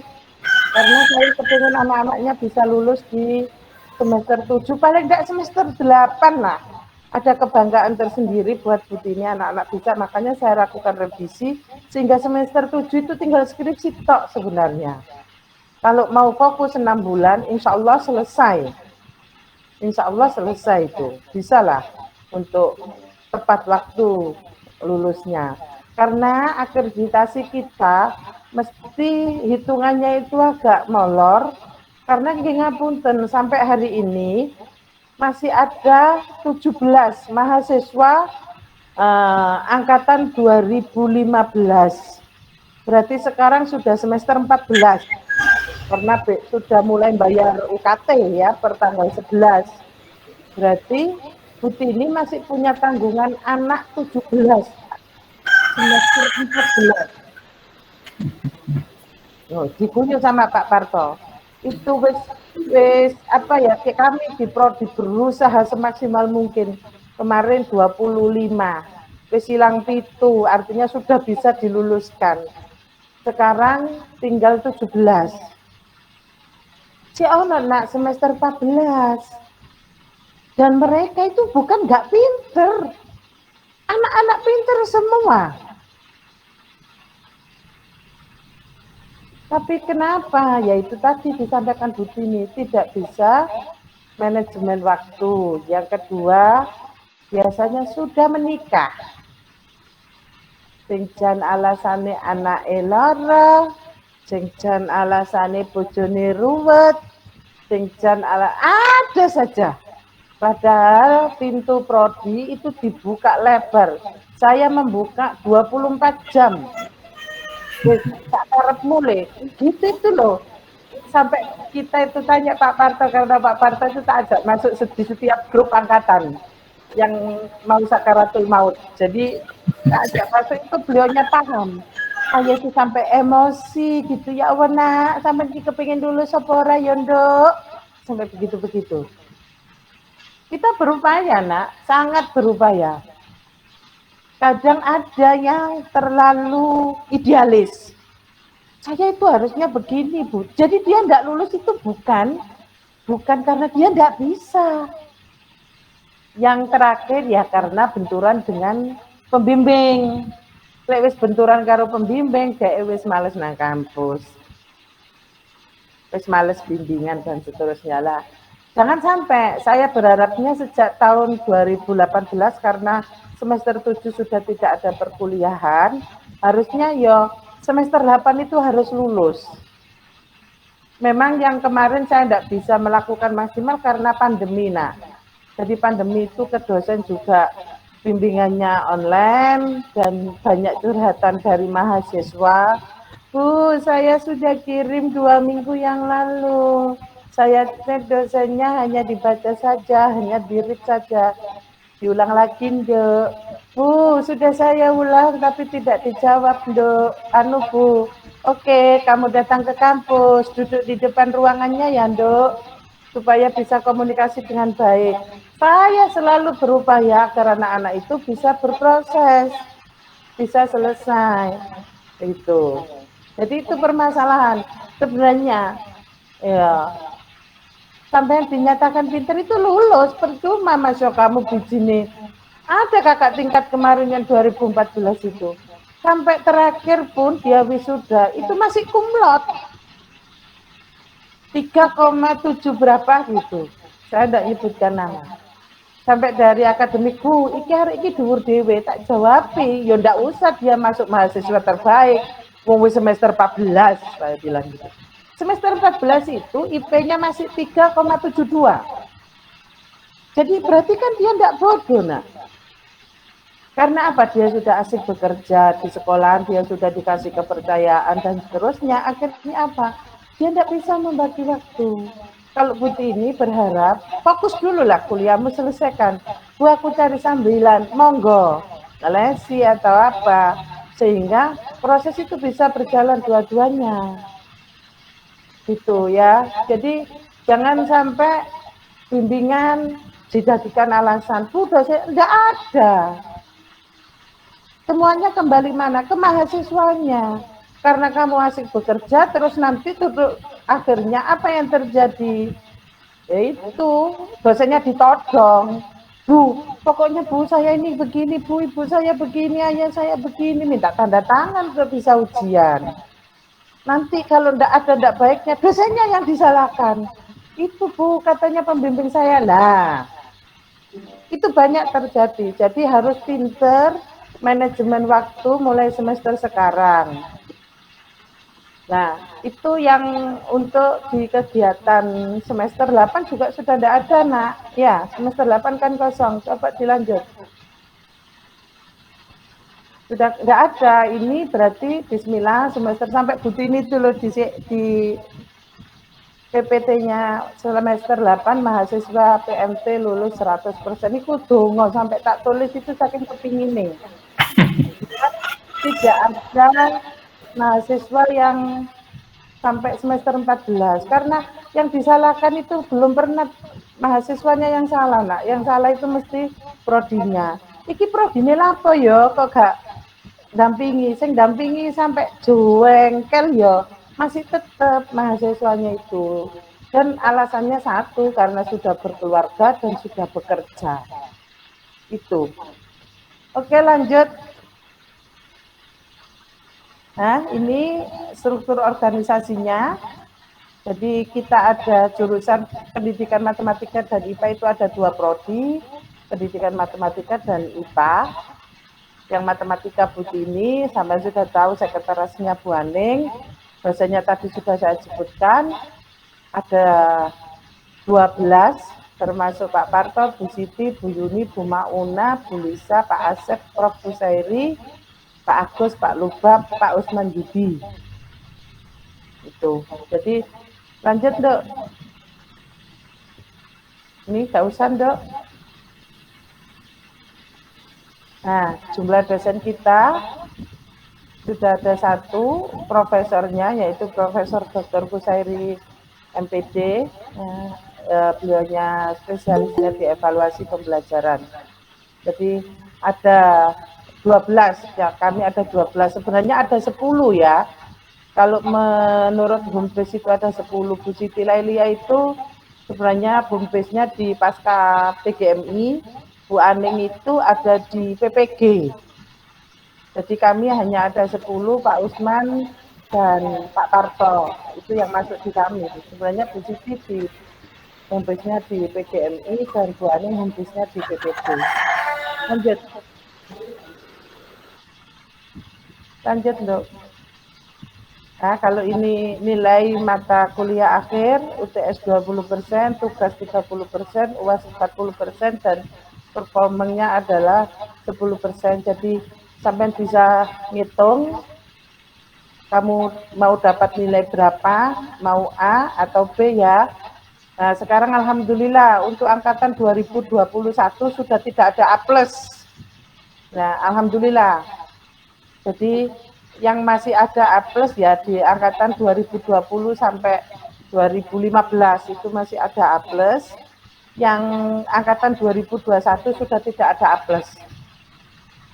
Karena saya kepengen anak-anaknya bisa lulus di semester 7, paling enggak semester 8 lah. Ada kebanggaan tersendiri buat Bu Tini, anak-anak bisa, makanya saya lakukan revisi, sehingga semester 7 itu tinggal skripsi tok sebenarnya. Kalau mau fokus 6 bulan, insya Allah selesai. Insya Allah selesai itu, bisa lah untuk tepat waktu lulusnya. Karena akreditasi kita mesti hitungannya itu agak molor, karena ngapunten sampai hari ini masih ada 17 mahasiswa angkatan 2015. Berarti sekarang sudah semester 14. Karena sudah mulai bayar UKT ya per tanggal 11. Berarti Bu Tini masih punya tanggungan anak 17, semester 14. Oh, digunyur sama Pak Parto. Itu wis apa ya, kami di prodi berusaha semaksimal mungkin. Kemarin 25, wis hilang 7, artinya sudah bisa diluluskan. Sekarang tinggal 17. Si ono nak semester 14. Dan mereka itu bukan nggak pinter. Anak-anak pinter semua. Tapi kenapa? Yaitu tadi disampaikan Bu Tini, tidak bisa manajemen waktu. Yang kedua, biasanya sudah menikah. Sing jan alasane anake lara, sing jan alasane bojone ruwet, sing jan ada saja. Padahal pintu prodi itu dibuka lebar. Saya membuka 24 jam. Tak harap mulai. Gitu itu loh. Sampai kita itu tanya Pak Parto, karena Pak Parto itu tak ajak masuk di setiap grup angkatan yang mau sakaratul maut. Jadi tak ajak masuk itu beliaunya paham. Saya sih sampai emosi gitu, ya Allah nak, sampai kepingin dulu sopora yondok, sampai begitu-begitu. Kita berupaya nak, sangat berupaya. Kadang ada yang terlalu idealis. Saya itu harusnya begini Bu. Jadi dia tidak lulus itu bukan karena dia tidak bisa. Yang terakhir ya karena benturan dengan pembimbing. Lek wis benturan karo pembimbing, dhek wis males nang kampus. Wis males bimbingan dan seterusnya lah. Jangan sampai, saya berharapnya sejak tahun 2018 karena semester 7 sudah tidak ada perkuliahan, harusnya ya semester 8 itu harus lulus. Memang yang kemarin saya tidak bisa melakukan maksimal karena pandemi nak. Jadi pandemi itu ke dosen juga bimbingannya online dan banyak curhatan dari mahasiswa. Bu, saya sudah kirim 2 minggu yang lalu. Saya cek dosennya hanya dibaca saja, hanya di-read saja. Diulang lagi, Nduk. Bu, sudah saya ulang tapi tidak dijawab, Nduk. Anu, Bu. Oke, kamu datang ke kampus, duduk di depan ruangannya ya, Nduk. Supaya bisa komunikasi dengan baik. Saya selalu berupaya agar anak-anak itu bisa berproses, bisa selesai. Itu. Jadi itu permasalahan. Sebenarnya, ya, sampai dinyatakan pinter itu lulus, percuma masuk kamu bijine. Ada kakak tingkat kemarin yang 2014 itu. Sampai terakhir pun dia wisuda, itu masih kumlot. 3,7 berapa gitu. Saya tidak nyebutkan nama. Sampai dari akademikku, iki hari iki dhuwur dhewe, tak jawabi, ya ndak usah dia masuk mahasiswa terbaik. Wong semester 14, saya bilang gitu. Semester 14 itu IP-nya masih 3,72. Jadi berarti kan dia ndak bodoh, nak. Karena apa? Dia sudah asik bekerja di sekolahan, dia sudah dikasih kepercayaan dan seterusnya. Akhirnya apa? Dia ndak bisa membagi waktu. Kalau Putih ini berharap, fokus dulu lah kuliahmu selesaikan. Bu, aku cari sambilan, monggo. Lesi atau apa. Sehingga proses itu bisa berjalan dua-duanya. Gitu ya. Jadi jangan sampai bimbingan dijadikan alasan. Bu, dosen, enggak ada. Semuanya kembali mana? Ke mahasiswanya. Karena kamu asik bekerja, terus nanti tuh akhirnya apa yang terjadi? Yaitu dosennya ditodong. Bu, pokoknya Bu saya ini begini, Bu, Ibu saya begini, ayah saya begini, minta tanda tangan untuk bisa ujian. Nanti kalau tidak baiknya, dosennya yang disalahkan. Itu Bu, katanya pembimbing saya lah. Itu banyak terjadi, jadi harus pinter manajemen waktu mulai semester sekarang. Nah, itu yang untuk di kegiatan semester 8 juga sudah tidak ada, nak. Ya, semester 8 kan kosong. Coba dilanjut. Sudah tidak ada. Ini berarti bismillah semester sampai Butini dulu di PPT-nya semester 8 mahasiswa PMT lulus 100%. Itu dongo sampai tak tulis itu saking kepingin nih. Tidak ada mahasiswa yang sampai semester 14 karena yang disalahkan itu belum pernah mahasiswanya yang salah, nak. Yang salah itu mesti prodinya. Iki prodine lapo ya kok gak dampingi, sing dampingi sampai jengkel ya masih tetap mahasiswanya itu. Dan alasannya satu, karena sudah berkeluarga dan sudah bekerja. Itu. Oke, lanjut. Nah, ini struktur organisasinya. Jadi kita ada jurusan pendidikan matematika dan IPA itu ada 2 prodi, pendidikan matematika dan IPA. Yang matematika Butini, sampai sudah tahu sekretarisnya Bu Aning, dosennya tadi sudah saya sebutkan, ada 12, termasuk Pak Parto, Bu Siti, Bu Yuni, Bu Mauna, Bu Lisa, Pak Asep, Prof. Busairi, Pak Agus, Pak Lubab, Pak Usman Yudi. Itu. Jadi lanjut, Dok. Ini gak usah, Dok. Nah, jumlah dosen kita sudah ada satu profesornya, yaitu Profesor Dr. Kusairi MPD. Beliaunya spesialisnya di evaluasi pembelajaran. Jadi ada 12, ya kami ada 12, sebenarnya ada 10 ya. Kalau menurut homepage itu ada 10. Bu Siti Lailia itu sebenarnya homepage-nya di Pasca PGMI, Bu Aning itu ada di PPG. Jadi kami hanya ada 10, Pak Usman dan Pak Tarto, itu yang masuk di kami. Sebenarnya Bu Siti di homepage-nya di PGMI dan Bu Aning homepage-nya di PPG. Lanjut Dok. Nah, kalau ini nilai mata kuliah akhir, UTS 20%, tugas 30%, UAS 40%, dan performanya adalah 10%. Jadi sampai bisa ngitung kamu mau dapat nilai berapa, mau A atau B ya. Nah, sekarang alhamdulillah untuk angkatan 2021 sudah tidak ada A+. Nah, alhamdulillah. Jadi yang masih ada A+ ya di angkatan 2020 sampai 2015 itu masih ada A+. Yang angkatan 2021 sudah tidak ada A+.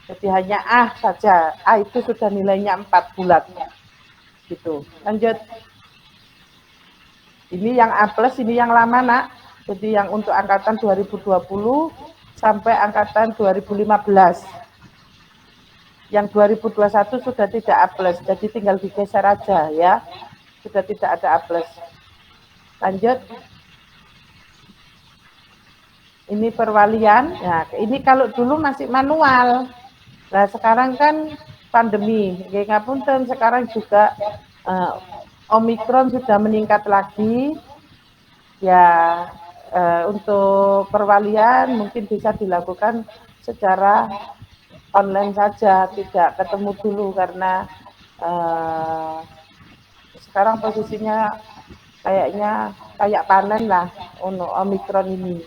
Jadi hanya A saja. A itu sudah nilainya 4 bulat. Gitu. Lanjut. Ini yang A+, ini yang lama nak. Jadi yang untuk angkatan 2020 sampai angkatan 2015. Yang 2021 sudah tidak A+, jadi tinggal digeser aja ya. Sudah tidak ada A+. Lanjut. Ini perwalian. Nah, ini kalau dulu masih manual. Nah, sekarang kan pandemi. Ngapunten sekarang juga Omikron sudah meningkat lagi. Ya, untuk perwalian mungkin bisa dilakukan secara online saja, tidak ketemu dulu karena sekarang posisinya kayaknya kayak panen lah untuk Omikron ini.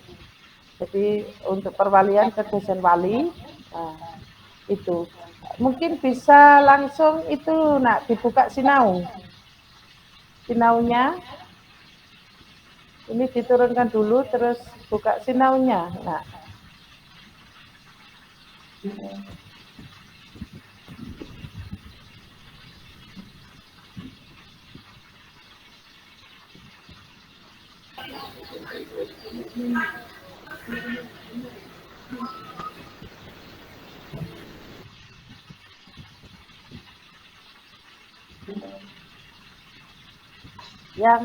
Jadi untuk perwalian ke dosen wali itu mungkin bisa langsung itu nak dibuka sinaunya. Ini diturunkan dulu terus buka sinaunya. Nah. Yang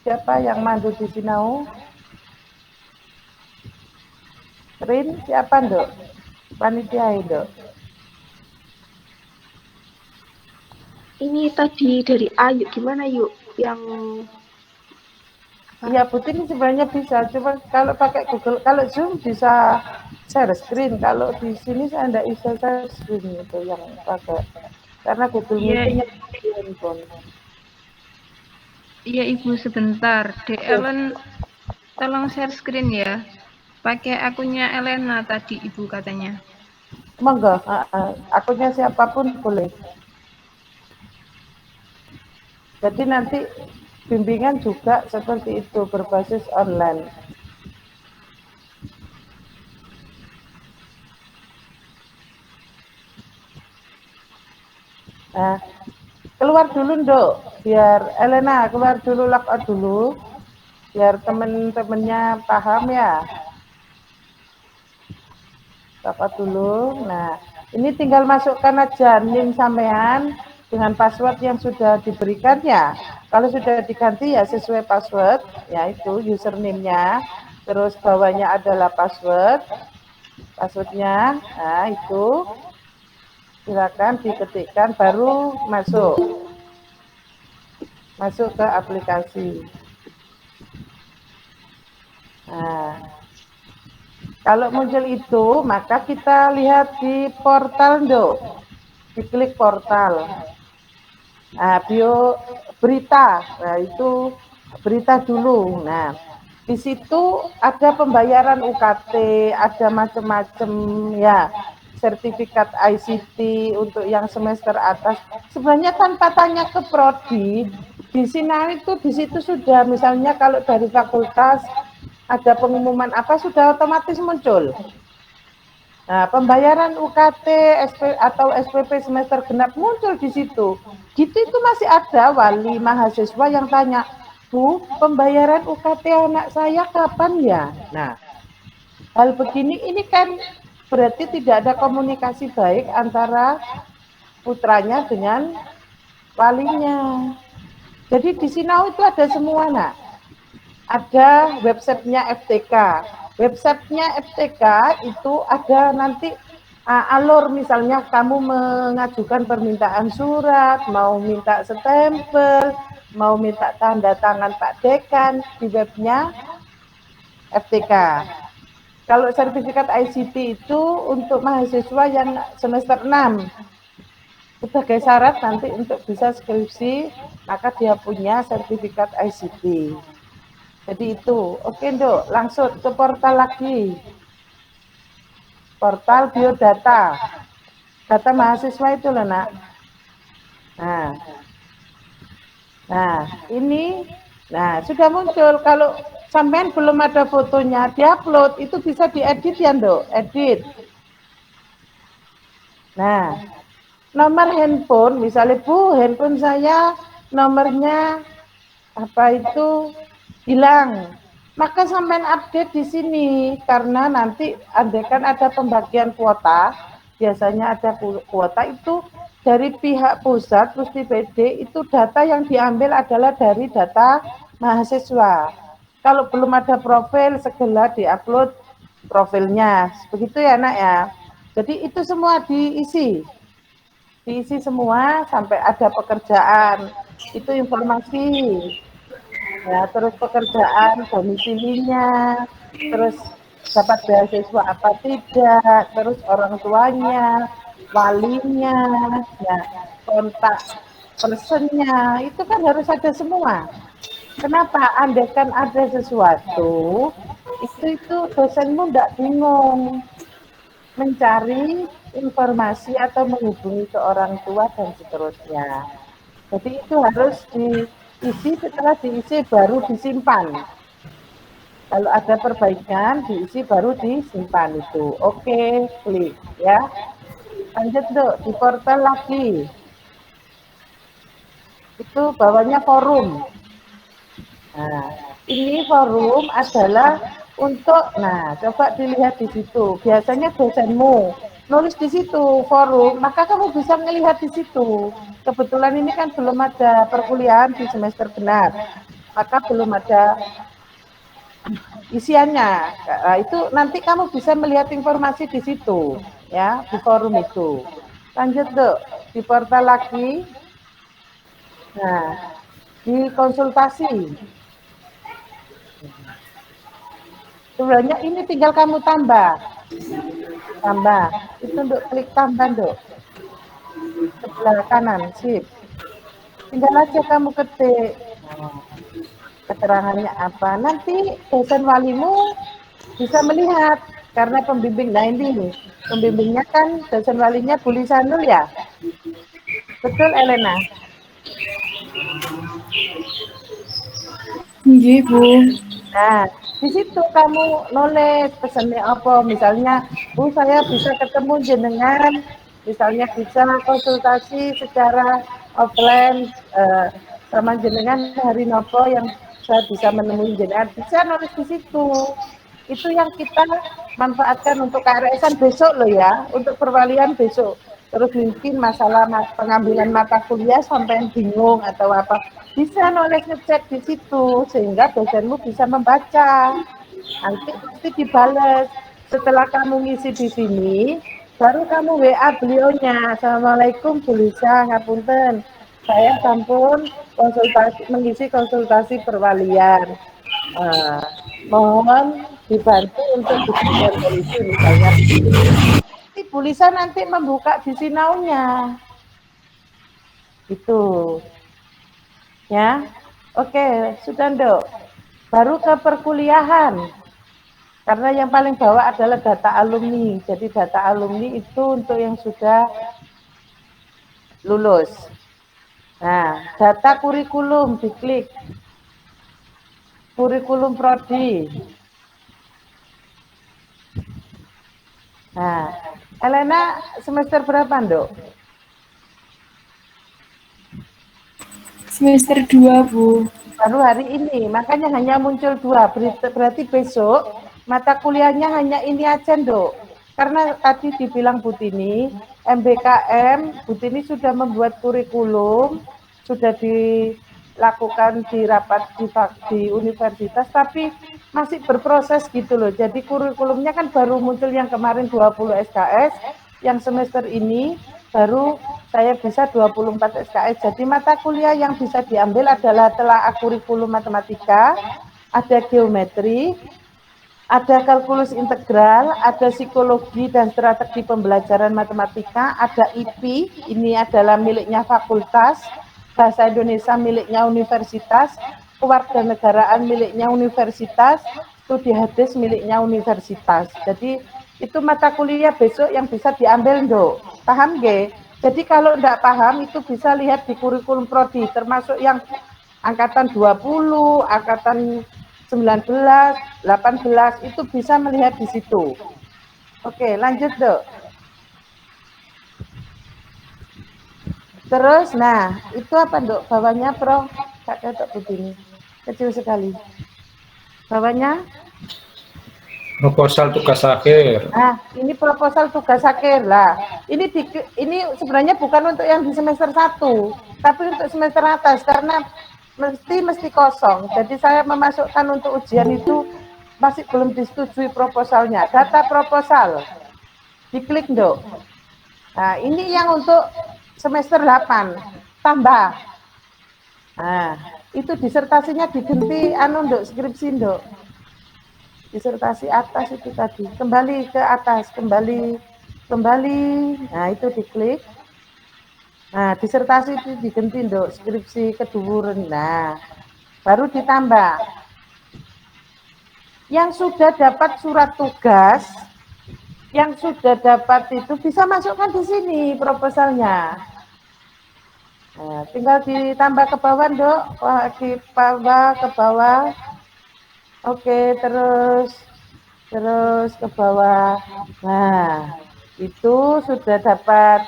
siapa yang mandu di sinau? Rin siapa Dok? Panitia Dok? Ini tadi dari Ayu, gimana yuk yang Iya Putih ini sebenarnya bisa, cuma kalau pakai Google, kalau Zoom bisa share screen, kalau di sini saya tidak bisa share screen itu yang pakai, karena Google Meeting di handphone. Iya Ibu sebentar, Dek Ellen tolong share screen ya, pakai akunnya Elena tadi Ibu katanya. Monggo, akunnya siapapun boleh. Jadi nanti bimbingan juga seperti itu, berbasis online. Nah, keluar dulu Dok, biar Elena keluar dulu, logout dulu, biar temen-temennya paham ya. Logout dulu. Nah, ini tinggal masukkan aja NIM sampean dengan password yang sudah diberikan ya. Kalau sudah diganti ya sesuai password, yaitu username-nya, terus bawahnya adalah passwordnya, nah itu silakan diketikkan baru masuk ke aplikasi. Nah, kalau muncul itu maka kita lihat di portal Dok, diklik portal. Nah, berita, nah itu berita dulu. Nah, di situ ada pembayaran UKT, ada macam-macam ya. sertifikat ICT untuk yang semester atas, sebenarnya tanpa tanya ke prodi, di Sinau itu di situ sudah, misalnya kalau dari fakultas ada pengumuman apa sudah otomatis muncul. Nah, pembayaran UKT atau SPP semester genap muncul di situ. Gitu itu masih ada wali mahasiswa yang tanya, Bu, pembayaran UKT anak saya kapan ya? Nah, hal begini ini kan berarti tidak ada komunikasi baik antara putranya dengan walinya. Jadi di Sinau itu ada semua, nak. Ada websitenya FTK. Websitenya FTK itu ada nanti alur, misalnya kamu mengajukan permintaan surat, mau minta stempel, mau minta tanda tangan Pak Dekan di webnya FTK. Kalau sertifikat ICT itu untuk mahasiswa yang semester 6. Sebagai syarat nanti untuk bisa skripsi, maka dia punya sertifikat ICT. Jadi itu, oke Nduk, langsung ke portal lagi. Portal biodata. Data mahasiswa itu loh, nak. Nah, ini, sudah muncul. Kalau sampean belum ada fotonya, diupload, itu bisa diedit ya Nduk, edit. Nah, nomor handphone, misalnya Bu, handphone saya nomornya apa itu hilang, maka sampean update di sini, karena nanti andaikan ada pembagian kuota, biasanya ada kuota itu dari pihak pusat terus di PD, itu data yang diambil adalah dari data mahasiswa. Kalau belum ada profil, segera diupload profilnya, begitu ya nak ya. Jadi itu semua diisi semua sampai ada pekerjaan, itu informasi. Ya, terus pekerjaan, domisilinya, terus dapat beasiswa apa tidak, terus orang tuanya, walinya, ya, kontak personnya, itu kan harus ada semua. Kenapa? Andaikan ada sesuatu, itu dosenmu tidak bingung mencari informasi atau menghubungi ke orang tua dan seterusnya. Jadi itu harus diisi, setelah diisi baru disimpan. Kalau ada perbaikan diisi baru disimpan itu. Oke, klik ya. Lanjut Dok, di portal lagi. Itu bawahnya forum. Nah, ini forum adalah untuk, coba dilihat di situ. Biasanya dosenmu nulis di situ forum, maka kamu bisa melihat di situ. Kebetulan ini kan belum ada perkuliahan di semester genap, maka belum ada isiannya. Nah, itu nanti kamu bisa melihat informasi di situ, ya, di forum itu. Lanjut Dok, di portal lagi. Nah, di konsultasi. Sebenarnya ini tinggal kamu tambah, itu untuk klik tambah Dok, sebelah kanan, sip. Tinggal aja kamu ketik keterangannya apa, nanti dosen walimu bisa melihat, karena pembimbing. Nah ini pembimbingnya kan dosen walinya Bu Lisanul ya, betul Elena? Iya Bu. Nah, di situ kamu nulis pesannya apa, misalnya, Bu saya bisa ketemu jenengan, misalnya bisa konsultasi secara offline sama jenengan hari nopo yang saya bisa menemui jenengan, bisa nulis di situ. Itu yang kita manfaatkan untuk KRS-an besok loh ya, untuk perwalian besok. Terus mungkin masalah pengambilan mata kuliah sampai bingung atau apa, bisa nulis ngecek di situ sehingga dosenmu bisa membaca. Nanti pasti dibales. Setelah kamu ngisi di sini, baru kamu WA beliaunya, Assalamualaikum Bu Lisa, ngapunten, saya sampun mengisi konsultasi perwalian. Mohon dibantu untuk diberikan solusi, misalnya. Bu Lisa nanti membuka di Sinaunya. Itu. Ya. Oke, sudah Dok. Baru ke perkuliahan. Karena yang paling bawah adalah data alumni. Jadi data alumni itu untuk yang sudah lulus. Nah, data kurikulum diklik. Kurikulum prodi. Nah, Elena semester berapa, Nduk? Semester 2, Bu. Baru hari ini, makanya hanya muncul 2. Berarti besok mata kuliahnya hanya ini aja, Nduk. Karena tadi dibilang Bu Tini, MBKM, Bu Tini sudah membuat kurikulum, sudah dilakukan di rapat di universitas, tapi masih berproses gitu loh. Jadi kurikulumnya kan baru muncul yang kemarin 20 SKS, yang semester ini baru saya bisa 24 SKS. Jadi mata kuliah yang bisa diambil adalah telaah kurikulum matematika, ada geometri, ada kalkulus integral, ada psikologi dan strategi pembelajaran matematika, ada IP, ini adalah miliknya fakultas, bahasa Indonesia miliknya universitas, kewarganegaraan miliknya universitas, studi hadis miliknya universitas. Jadi itu mata kuliah besok yang bisa diambil, Nduk. Paham nggih? Jadi kalau enggak paham itu bisa lihat di kurikulum prodi, termasuk yang angkatan 20, angkatan 19, 18 itu bisa melihat di situ. Oke, lanjut, Dok. Terus, nah, itu apa, Dok? Bawahnya, Pro? Kak Datuk begini. Kecil sekali. Bawahnya? Proposal tugas akhir. Nah, ini proposal tugas akhir lah. Ini sebenarnya bukan untuk yang di semester 1, tapi untuk semester atas karena mesti kosong. Jadi saya memasukkan untuk ujian itu masih belum disetujui proposalnya. Data proposal. Diklik, Nduk. Nah, ini yang untuk semester 8. Tambah. Nah, itu disertasinya diganti Nduk, skripsi, Nduk. Disertasi atas itu tadi, kembali ke atas, kembali, nah itu diklik. Nah, disertasi itu diganti, Nduk, skripsi keduwuren. Nah, baru ditambah. Yang sudah dapat surat tugas, yang sudah dapat itu bisa masukkan di sini proposalnya. Nah, tinggal ditambah ke bawah, Nduk, di bawah ke bawah. Oke, terus ke bawah. Nah, itu sudah dapat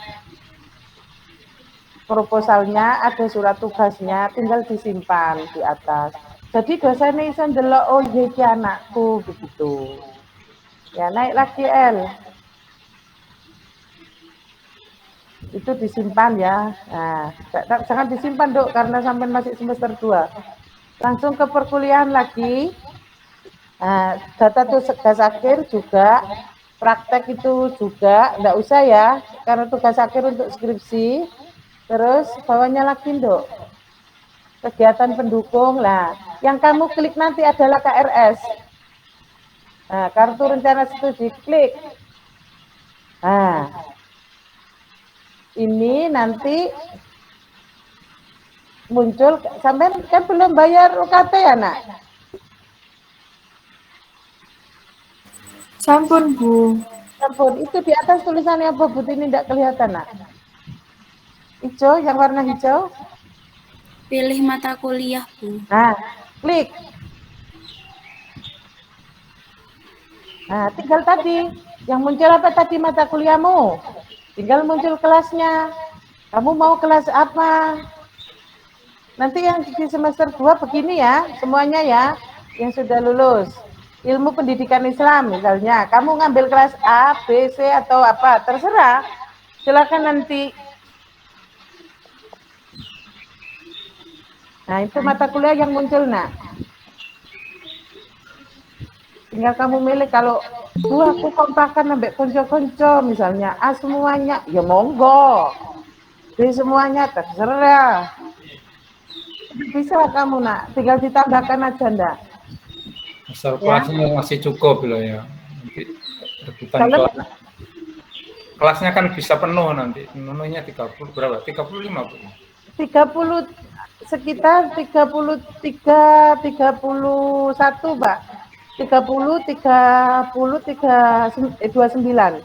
proposalnya, ada surat tugasnya, tinggal disimpan di atas. Jadi dosennya bisa ndelok, oh iki anakku, begitu. Ya, naik lagi L. Itu disimpan ya. Nah, jangan disimpan, Dok, karena sampai masih semester 2. Langsung ke perkuliahan lagi. Nah, data tugas akhir juga, praktek itu juga, enggak usah ya, karena tugas akhir untuk skripsi. Terus bawahnya lagi, Nduk, kegiatan pendukung. Lah, yang kamu klik nanti adalah KRS. Nah, kartu rencana studi, klik. Nah, ini nanti muncul, sampai kan belum bayar UKT ya, Nak? Sampun, Bu. Sampun, itu di atas tulisannya apa, Bu? Ini tidak kelihatan, Nak? Hijau, yang warna hijau. Pilih mata kuliah, Bu. Nah, klik. Nah, tinggal tadi, yang muncul apa tadi mata kuliahmu? Tinggal muncul kelasnya. Kamu mau kelas apa? Nanti yang di semester 2 begini ya, semuanya ya, yang sudah lulus. Ilmu pendidikan Islam misalnya, kamu ngambil kelas A, B, C atau apa, terserah. Silakan nanti. Nah, itu mata kuliah yang muncul, Nak. Tinggal kamu milih, kalau aku kompakan ambek konco-konco misalnya, A semuanya, ya monggo. B semuanya, terserah. Bisa kamu, Nak, tinggal ditambahkan aja, Ndak. Asal kelasnya masih cukup loh ya. Nanti rebutan kelas. Kelasnya kan bisa penuh nanti. Menunya 30 berapa? 35, Bu. 30 sekitar 33 31, Pak. 29.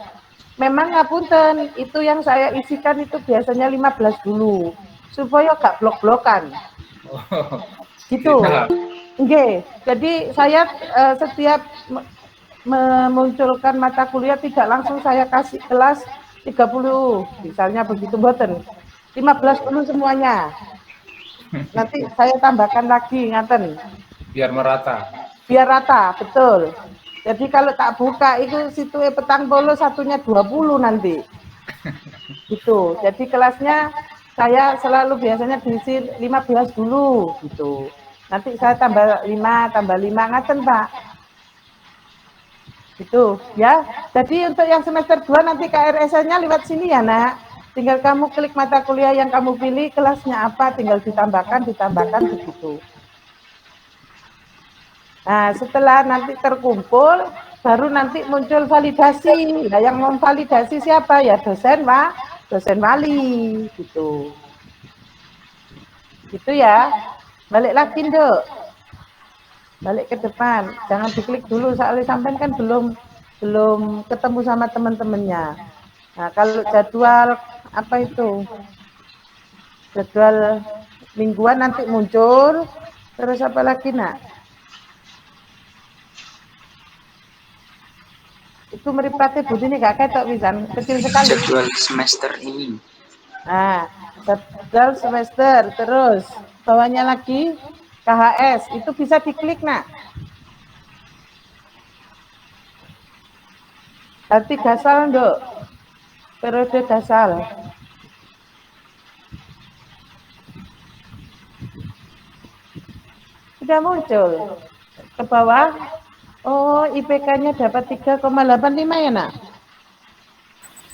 Memang ngapunten, itu yang saya isikan itu biasanya 15 dulu, supaya gak blok-blokan. Oh, Gitu. Oke, jadi saya setiap memunculkan mata kuliah tidak langsung saya kasih kelas 30, misalnya begitu boten. 15 dulu semuanya. Nanti saya tambahkan lagi, ngaten. biar merata. Biar rata, betul. Jadi kalau tak buka itu situ petang polo satunya 20 nanti. Gitu. Jadi kelasnya saya selalu biasanya diisi 15 dulu gitu. Nanti saya tambah 5 ngaten, Pak. Gitu ya. Jadi untuk yang semester 2 nanti KRS-nya lewat sini ya, Nak. Tinggal kamu klik mata kuliah yang kamu pilih, kelasnya apa, tinggal ditambahkan begitu. Nah, setelah nanti terkumpul, baru nanti muncul validasi. Nah, yang memvalidasi siapa? Ya dosen, Pak. Dosen wali, gitu. Gitu ya. Balik lagi, Nduk. Balik ke depan. Jangan diklik dulu, soalnya sampai kan belum ketemu sama teman-temannya. Nah, kalau jadwal apa itu? Jadwal mingguan nanti muncul. Terus apa lagi, Nak? Itu meripati Budi gak ketok pisan, kecil sekali. Jadwal semester ini. Nah, jadwal semester, terus bawahnya lagi KHS, itu bisa diklik, Nak. Arti dasar, Nduk. Periode dasar. Sudah muncul. Ke bawah. Oh, IPK-nya dapat 3,85 ya, Nak?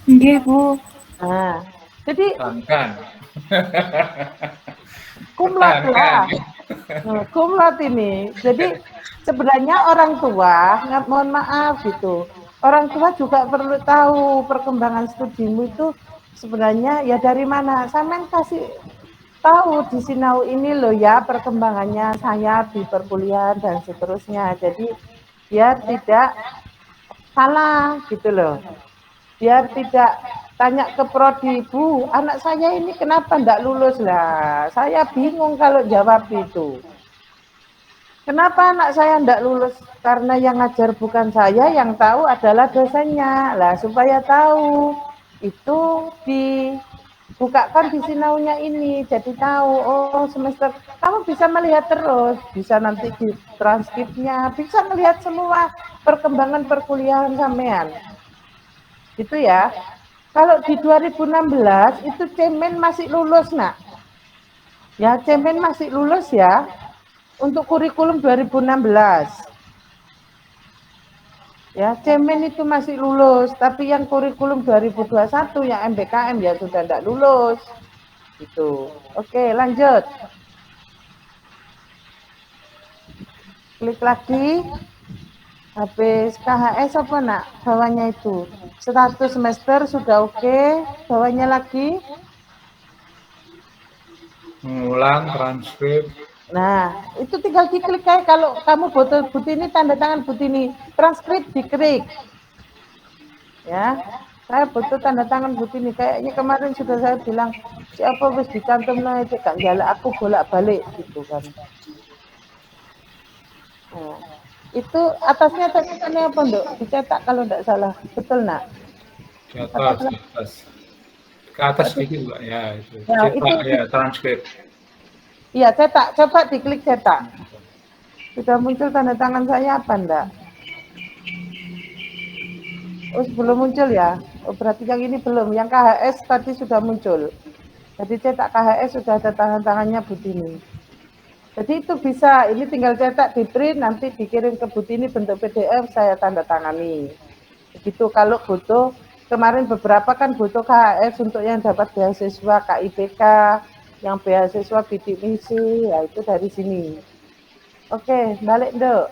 Nggih, Bu. Nah, jadi Kan. kumlat lah. Kumlat ini. Jadi sebenarnya orang tua, mohon maaf gitu, orang tua juga perlu tahu perkembangan studimu itu sebenarnya ya dari mana. Sampean kasih tahu di Sinau ini loh ya perkembangannya saya di perkuliahan dan seterusnya. Jadi biar tidak salah gitu loh. Biar tidak tanya ke prodi, Bu, anak saya ini kenapa enggak lulus lah? Saya bingung kalau jawab itu. Kenapa anak saya enggak lulus? Karena yang ngajar bukan saya, yang tahu adalah dosennya. Lah, supaya tahu itu dibukakan di Sinaunya ini. Jadi tahu, oh semester, kamu bisa melihat terus. Bisa nanti di transkripnya, bisa melihat semua perkembangan perkuliahan sampean. Gitu ya. Kalau di 2016 itu cemen masih lulus, Nak. Ya, cemen masih lulus ya. Untuk kurikulum 2016. Ya, cemen itu masih lulus, tapi yang kurikulum 2021 yang MBKM ya sudah tidak lulus. Gitu. Oke, lanjut. Klik lagi. Habis KHS apa, Nak? Bawahnya itu. Status semester sudah oke. Bawahnya lagi. Mengulang transkrip. Nah, itu tinggal diklik kayak kalau kamu butuh Butini, tanda tangan Butini, transkrip diklik. Ya, saya butuh tanda tangan Butini. Kayaknya kemarin sudah saya bilang, siapa wis dicantum nah itu gak jalan aku bolak-balik gitu kan. Nah, itu atasnya cetakannya apa, Nduk? Dicetak kalau tidak salah. Betul, Nak? Di atas. Ke atas sedikit, Mbak. Ya, itu. Ya, Cetak, itu. ya, transkrip. Iya, cetak. Coba diklik cetak. Sudah muncul tanda tangan saya apa enggak? Oh, belum muncul ya? Oh, berarti yang ini belum. Yang KHS tadi sudah muncul. Jadi cetak KHS sudah ada tangan-tangannya Butini. Jadi itu bisa, ini tinggal cetak di print, nanti dikirim ke Butini bentuk PDF, saya tanda tangani. Begitu kalau butuh, kemarin beberapa kan butuh KHS untuk yang dapat beasiswa KIPK, yang beasiswa bidik misi, ya itu dari sini. Oke, balik, Nduk.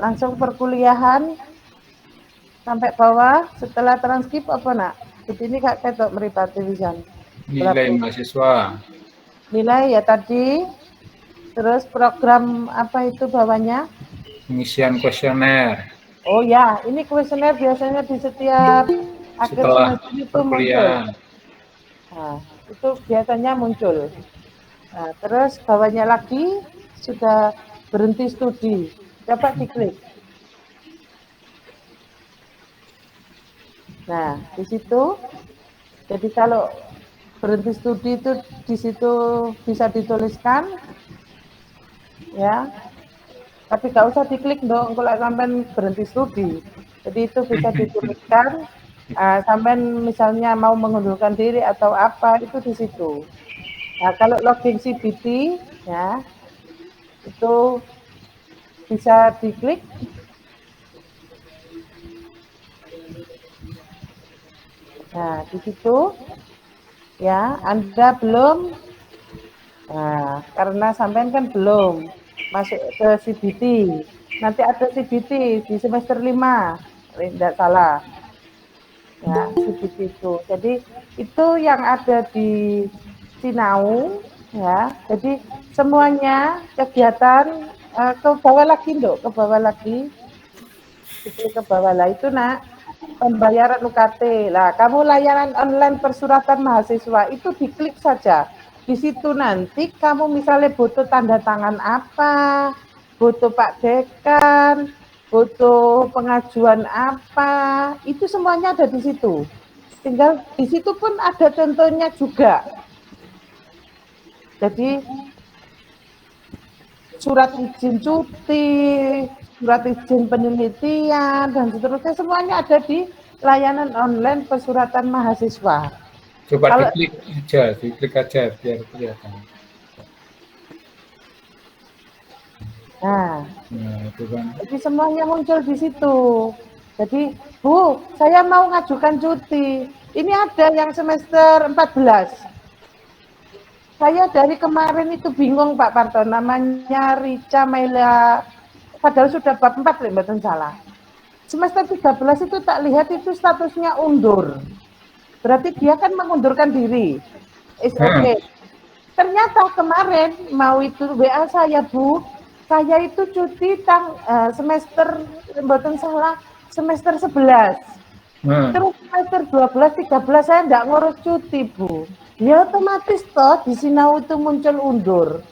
Langsung perkuliahan sampai bawah, setelah transkrip apa, Nak? Ini Kak ketok meripati pisan. Nilai mahasiswa. nilai ya tadi. Terus program apa itu bawahnya? Pengisian kuesioner. Oh ya, ini kuesioner biasanya di setiap akhir Setelah semester itu muncul. perkuliahan. Nah, itu biasanya muncul. Nah, terus bawahnya lagi sudah berhenti studi. Coba diklik. Nah, di situ, jadi kalau berhenti studi itu di situ bisa dituliskan, ya. Tapi nggak usah diklik dong kalau sampai berhenti studi. Jadi itu bisa dituliskan, sampai misalnya mau mengundurkan diri atau apa itu di situ. Nah, kalau login CBT, ya, itu bisa diklik. Nah, di situ ya Anda belum, nah, karena sampean kan belum masuk ke CBT. Nanti ada CBT di semester 5, tidak salah. Ya, CBT itu. Jadi itu yang ada di Sinau, ya. Jadi semuanya kegiatan ke bawah lagi, Nduk, ke bawah lagi. Itu ke bawah lah itu, Nak. Pembayaran UKT. Lah, kamu layanan online persuratan mahasiswa itu diklik saja. Di situ nanti kamu misalnya butuh tanda tangan apa, butuh Pak Dekan, butuh pengajuan apa, itu semuanya ada di situ. Tinggal di situ pun ada contohnya juga. Jadi surat izin cuti, surat izin penelitian, dan seterusnya semuanya ada di layanan online persuratan mahasiswa. Coba diklik aja biar kelihatan. Nah, itu kan. jadi semuanya muncul di situ. Jadi, Bu, saya mau ngajukan cuti. Ini ada yang semester 14. Saya dari kemarin itu bingung Pak Parto, namanya Rica Mela, padahal sudah bab 4 loh, betul salah. Semester 13 itu tak lihat itu statusnya undur. Berarti dia kan mengundurkan diri. Oke. Ternyata kemarin mau itu WA saya, Bu, saya itu cuti semester, betul salah, semester 11. Terus semester 12, 13 saya enggak ngurus cuti, Bu. Ya otomatis toh di Sinau itu muncul undur.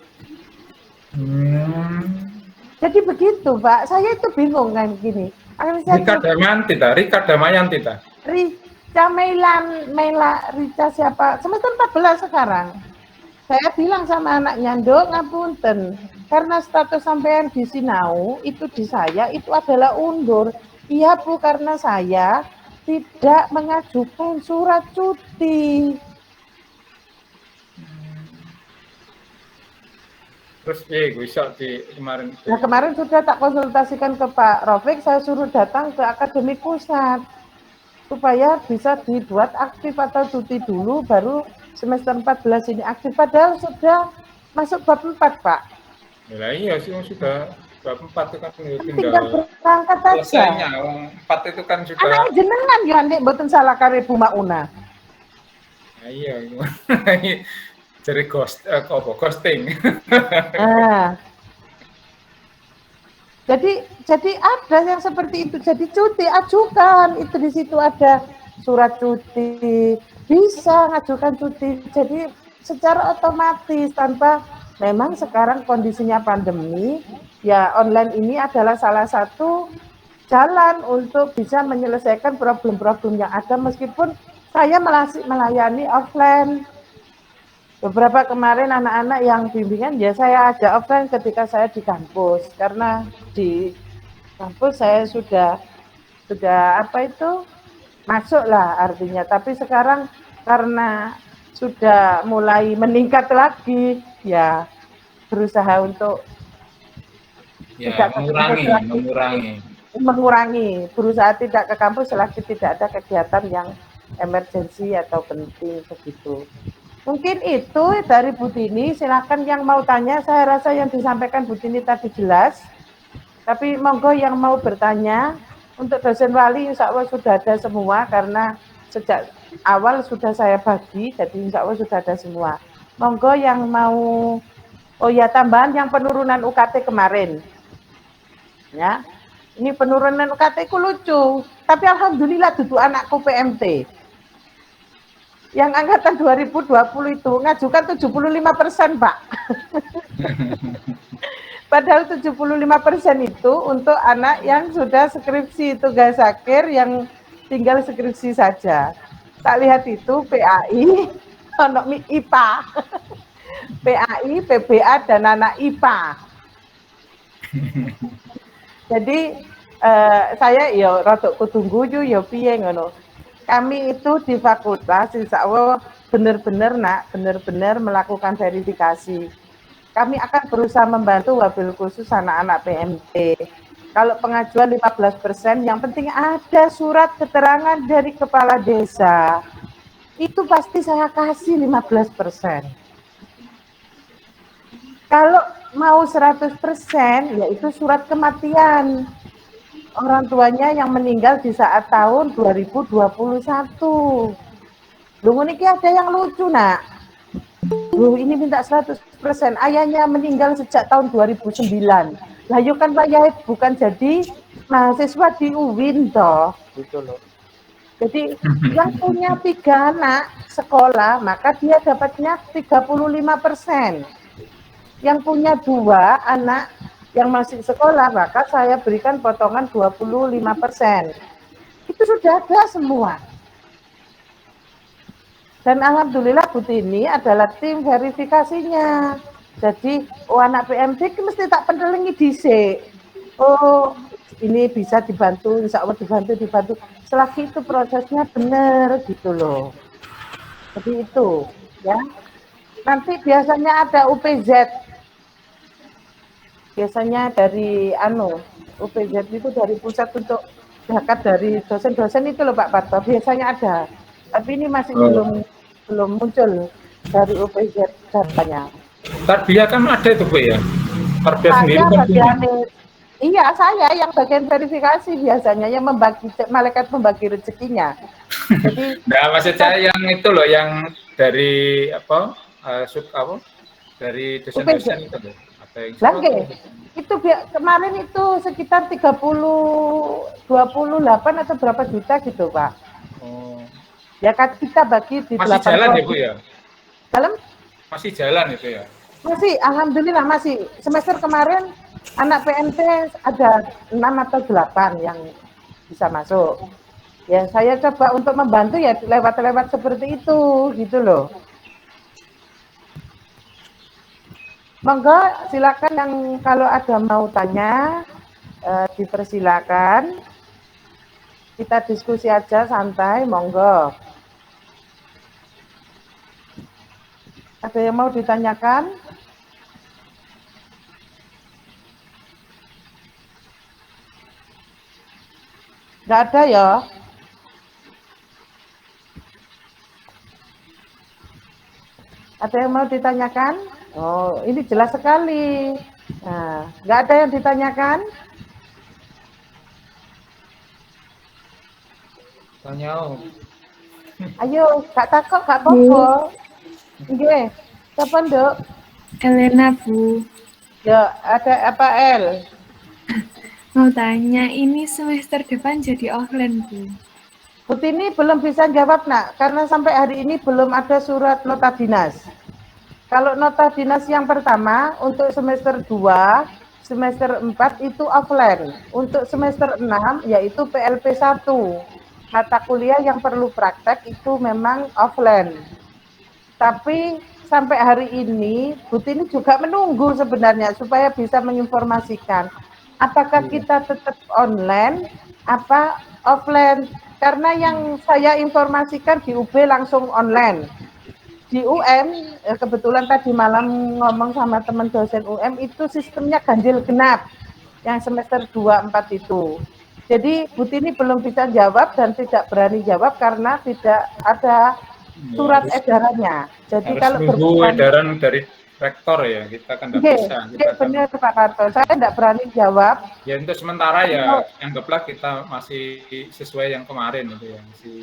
Jadi begitu, Pak. Saya itu bingung kan gini. Rika Damayanti ta? Rica Rica siapa? Semester 14 sekarang. Saya bilang sama anaknya, Nduk, ngapunten. Karena status sampean di Sinau itu di saya itu adalah undur. Iya, Bu, karena saya tidak mengajukan surat cuti. Terus bisa di kemarin. Nah, kemarin sudah tak konsultasikan ke Pak Rofik, saya suruh datang ke Akademi Pusat supaya bisa dibuat aktif atau cuti dulu, baru semester 14 ini aktif. Padahal sudah masuk bab 4, Pak. Ya iya sih, sudah bab 4 itu kan tinggal berangkat aja. 4 itu kan sudah. Anak jenengan ya, Nek, mboten salah kare Bu Mauna. Nah, iya. Jadi ghosting. Nah, jadi ada yang seperti itu. Jadi cuti ajukan, itu di situ ada surat cuti, bisa ngajukan cuti. Jadi secara otomatis tanpa, memang sekarang kondisinya pandemi, ya online ini adalah salah satu jalan untuk bisa menyelesaikan problem-problem yang ada, meskipun saya melayani offline. Beberapa kemarin anak-anak yang bimbingan ya saya ajak offline ketika saya di kampus, karena di kampus saya sudah apa itu masuklah artinya. Tapi sekarang karena sudah mulai meningkat lagi, ya berusaha untuk ya, tidak mengurangi, berusaha tidak ke kampus selagi tidak ada kegiatan yang emergensi atau penting begitu. Mungkin itu dari Bu Tini, silakan yang mau tanya. Saya rasa yang disampaikan Bu Tini tadi jelas, tapi monggo yang mau bertanya. Untuk dosen wali insya Allah sudah ada semua, karena sejak awal sudah saya bagi, jadi insya Allah sudah ada semua. Monggo yang mau, oh ya tambahan yang penurunan UKT kemarin. Ya, ini penurunan UKT ku lucu, tapi alhamdulillah duduk anakku PMT. Yang angkatan 2020 itu ngajukan 75%, Pak. Padahal 75% itu untuk anak yang sudah skripsi, tugas akhir yang tinggal skripsi saja. Tak lihat itu PAI, IPA, PAI, PBA, dan anak IPA. Jadi saya ya rodok kutunggu ya piye ngono. Kami itu di fakultas insya Allah benar-benar benar-benar melakukan verifikasi. Kami akan berusaha membantu wabil khusus anak-anak PMT. Kalau pengajuan 15%, yang penting ada surat keterangan dari kepala desa. Itu pasti saya kasih 15%. Kalau mau 100%, yaitu surat kematian orang tuanya yang meninggal di saat tahun 2021. Loh, ini ada yang lucu, Nak. Loh, ini minta 100%. Ayahnya meninggal sejak tahun 2009. Lah, yuk kan Pak Yahid bukan jadi mahasiswa di UIN, toh. Gitu loh. Jadi, yang punya 3 anak sekolah, maka dia dapatnya 35%. Yang punya 2 anak yang masih sekolah, maka saya berikan potongan 25%. Itu sudah ada semua. Dan alhamdulillah Bu Tini adalah tim verifikasinya. Jadi, anak PMT mesti tak pendelingi dhisik. Oh, ini bisa dibantu, insya Allah dibantu. Selagi itu prosesnya benar gitu loh. Jadi itu, ya. Nanti biasanya ada UPZ. Biasanya dari UPZ itu dari pusat untuk zakat dari dosen-dosen itu loh Pak Parto, biasanya ada. Tapi ini masih belum muncul dari UPZ datanya. Tarbiyah kan ada itu Bu ya? Tarbiyah sendiri kan bagian, iya, saya yang bagian verifikasi biasanya, yang malaikat membagi rezekinya. Jadi, nah, maksud saya yang itu loh, yang dari dari dosen-dosen itu loh. Lagi, itu kemarin itu sekitar 28 atau berapa juta gitu Pak. Oh. Ya kan kita bagi di masih 8 jalan ya Bu ya? Dalam? Masih jalan itu ya? Masih, alhamdulillah masih. Semester kemarin anak PMT ada 6 atau 8 yang bisa masuk. Ya saya coba untuk membantu ya lewat-lewat seperti itu gitu loh. Monggo silakan yang kalau ada mau tanya dipersilakan. Kita diskusi aja santai, monggo. Ada yang mau ditanyakan? Nggak ada ya? Ada yang mau ditanyakan? Oh, ini jelas sekali. Nah, nggak ada yang ditanyakan? Tanya. Ayo, Kak Takok, Kak Popo. Nggih, siapa Nduk? Elena, Bu. Ya, ada apa El? Mau tanya, ini semester depan jadi offline, Bu. Bu Tini belum bisa jawab, Nak, karena sampai hari ini belum ada surat nota dinas. Kalau nota dinas yang pertama untuk semester 2, semester 4 itu offline. Untuk semester 6 yaitu PLP 1. Mata kuliah yang perlu praktek itu memang offline. Tapi sampai hari ini Bu Tini juga menunggu sebenarnya supaya bisa menginformasikan apakah kita tetap online apa offline. Karena yang saya informasikan di UB langsung online. Di UM, kebetulan tadi malam ngomong sama teman dosen UM, itu sistemnya ganjil genap, yang semester 2, 4 itu. Jadi Bu Tini belum bisa jawab dan tidak berani jawab karena tidak ada surat edarannya. Jadi kalau berhubungan edaran dari rektor ya, kita kan tidak bisa. Benar Pak Parto, saya tidak berani jawab. Ya untuk sementara ya, anggaplah kita masih sesuai yang kemarin itu ya, masih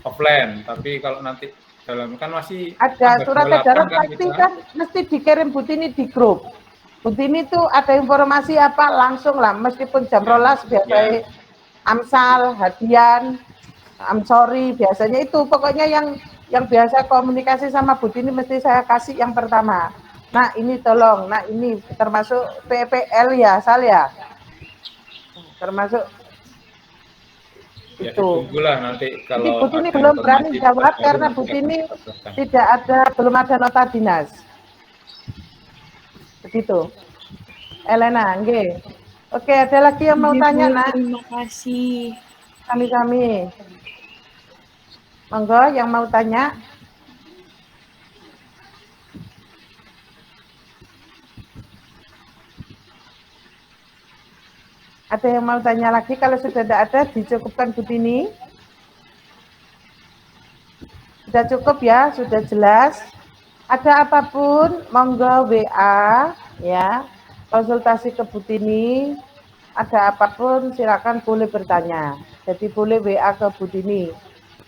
offline. Tapi kalau nanti dalam kan masih ada surat edaran kan pasti kan mesti dikirim Bu Tini di grup. Bu Tini tuh ada informasi apa langsung lah, meskipun jam rolas biasanya Amsal, Hadian, Amsori biasanya itu pokoknya yang biasa komunikasi sama Bu Tini mesti saya kasih yang pertama. Nah ini tolong, nah ini termasuk PPL ya, Sal ya, termasuk ya, itu. Ditunggulah nanti kalau Bu Tini belum berani jawab karena Bu Tini belum ada nota dinas. Begitu. Elena, nggih. Oke, ada lagi yang mau tanya, Nak? Terima kasih. Kami. Monggo yang mau tanya. Ada yang mau tanya lagi? Kalau sudah tidak ada, dicukupkan Bu Tini. Sudah cukup ya, sudah jelas. Ada apapun, monggo WA ya. Konsultasi ke Bu Tini. Ada apapun silakan boleh bertanya. Jadi boleh WA ke Bu Tini.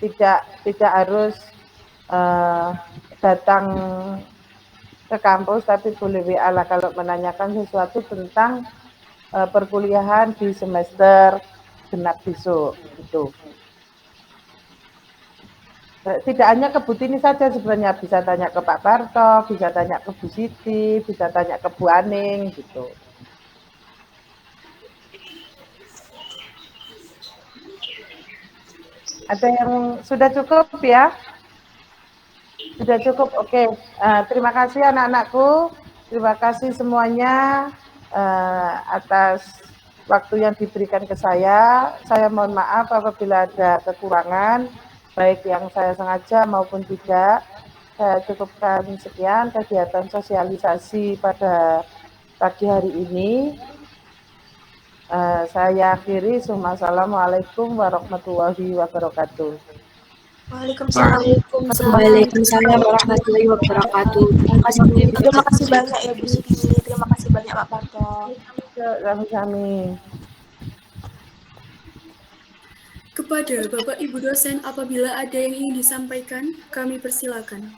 Tidak harus datang ke kampus, tapi boleh WA lah kalau menanyakan sesuatu tentang perkuliahan di semester genap besok gitu. Tidak hanya ke Bu Tini saja sebenarnya, bisa tanya ke Pak Barto, bisa tanya ke Bu Siti, bisa tanya ke Bu Aning gitu. Ada yang sudah cukup ya? Sudah cukup, oke. Terima kasih anak-anakku, terima kasih semuanya atas waktu yang diberikan ke saya. Saya mohon maaf apabila ada kekurangan, baik yang saya sengaja maupun tidak. Saya cukupkan sekian kegiatan sosialisasi pada pagi hari ini. Saya akhiri. Assalamualaikum warahmatullahi wabarakatuh. Waalaikumsalam warahmatullahi wabarakatuh. Terima kasih banyak ya Bu Siti. Terima kasih banyak Pak Barto. Sami-sami. Kepada Bapak Ibu dosen, apabila ada yang ingin disampaikan, kami persilakan.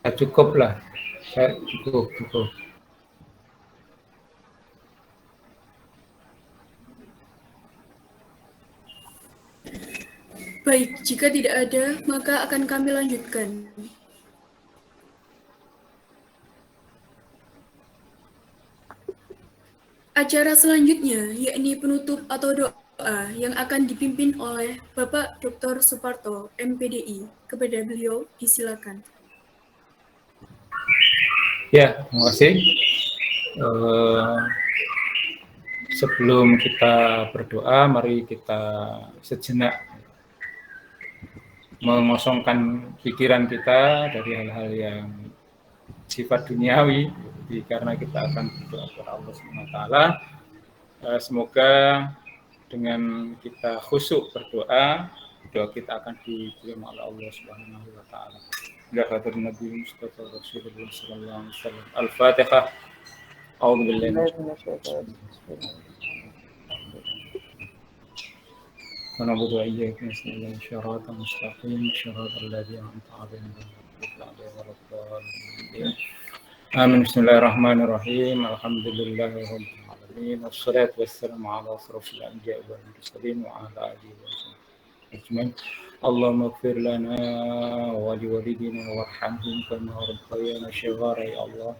Ya, cukup lah. Cukup. Baik, jika tidak ada, maka akan kami lanjutkan. Acara selanjutnya, yakni penutup atau doa yang akan dipimpin oleh Bapak Dr. Suparto, MPDI. Kepada beliau, disilakan. Ya, terima kasih. Sebelum kita berdoa, mari kita sejenak mengosongkan pikiran kita dari hal-hal yang sifat duniawi, karena kita akan berdoa kepada Allah SWT. Semoga dengan kita khusyuk berdoa, doa kita akan diterima oleh Allah Subhanahu wa taala. Bihadir Nabi Mustafa Rasulullah sallallahu alaihi wasallam. Al-Fatihah. A'udzu billahi ونعبد وإياك نستعين صراط مستقيم صراط الذين أنعمت عليهم غير المغضوب عليهم. آمين. بسم الله الرحمن الرحيم. الحمد لله رب العالمين والصلاة والسلام على أشرف الأنبياء والمرسلين وعلى آله وصحبه أجمعين. اللهم اغفر لنا ولوالدينا وارحمهم كما ربيانا صغارا يا الله.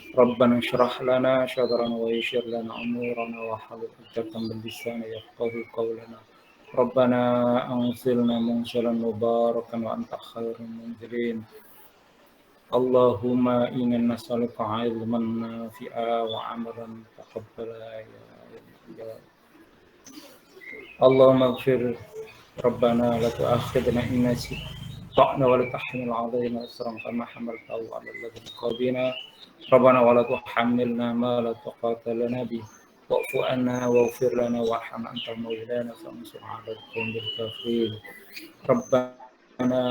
ربنا اشرح لنا صدرنا ويسر لنا أمورنا واحلل عقدة من لساننا يفقهوا قولنا. ربنا أنزلنا منزلا مباركا وأنت خير المنزلين. اللهم إنا نسألك علما نافعا وعملا متقبلا يا اللهم اغفر ربنا لا تؤاخذنا إن نسينا ولا تحمل علينا إصرا كما حملته على الذين من قبلنا. ربنا ولا تحملنا ما لا طاقة لنا به واعف عنا واغفر لنا وارحم أنت مولانا فانصر على القوم الكافرين. ربنا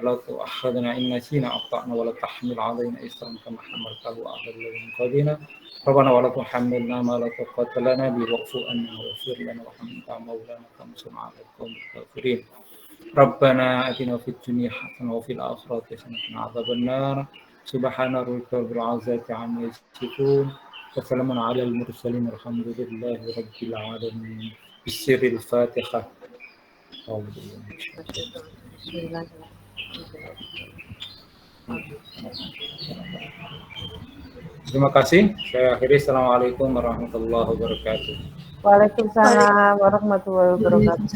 لا تؤاخذنا إن نسينا أو أخطأنا ولا تحمل علينا إصرا كما حملته على الذين من قبلنا. ربنا ولا تحملنا ما لا طاقة لنا به واعف عنا واغفر لنا وارحم أنت مولانا فانصر على القوم الكافرين. ربنا آتنا في الدنيا حسنة وفي الآخرة حسنة وقنا عذاب النار. سبحان ربك رب العزة عما يصفون وسلام على المرسلين والحمد لله رب العالمين. بسر الفاتحة. Terima kasih. Saya akhiri. Assalamualaikum warahmatullahi wabarakatuh. Waalaikumsalam warahmatullahi wabarakatuh.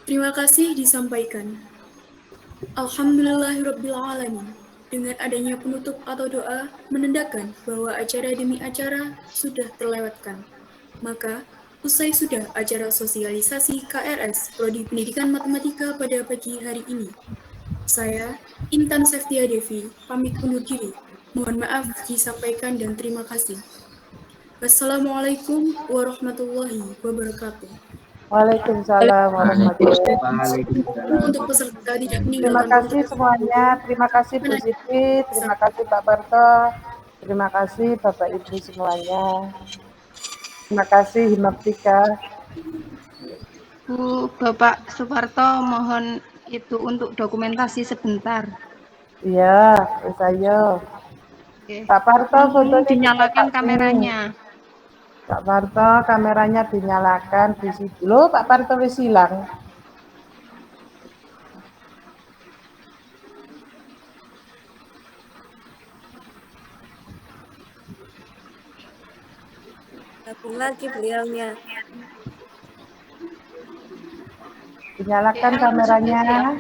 Terima kasih disampaikan. Alhamdulillahirrabbilalamin. Dengan adanya penutup atau doa menandakan bahwa acara demi acara sudah terlewatkan. Maka, usai sudah acara sosialisasi KRS Prodi Pendidikan Matematika pada pagi hari ini. Saya, Intan Seftia Devi, pamit undur diri. Mohon maaf disampaikan dan terima kasih. Wassalamualaikum warahmatullahi wabarakatuh. Waalaikumsalam warahmatullahi Waalaikumsalam. Untuk peserta tidak Terima meninggalkan kasih semuanya. Terima kasih Bu Siti. Terima kasih Pak Parto. Terima kasih Bapak Ibu semuanya. Terima kasih Himaptika. Bu, Bapak Suparto, mohon itu untuk dokumentasi sebentar. Iya, saya. Oke. Pak Parto fotonya Dinyalakan kameranya. Pak Parto kameranya dinyalakan di situ. Loh, Pak Parto wis hilang. Gabung lagi beliaunya. Dinyalakan kameranya.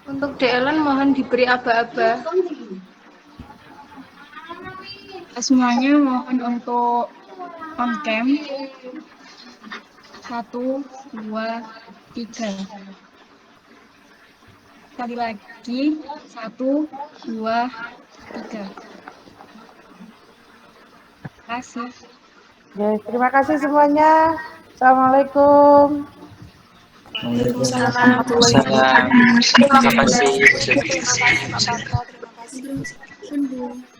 Untuk DLN mohon diberi aba-aba. Semuanya mohon untuk on cam. 1, 2, 3. Sekali lagi 1, 2, 3. Terima kasih. Ya, terima kasih semuanya. Assalamualaikum. Waalaikumsalam. Terima kasih. Terima kasih.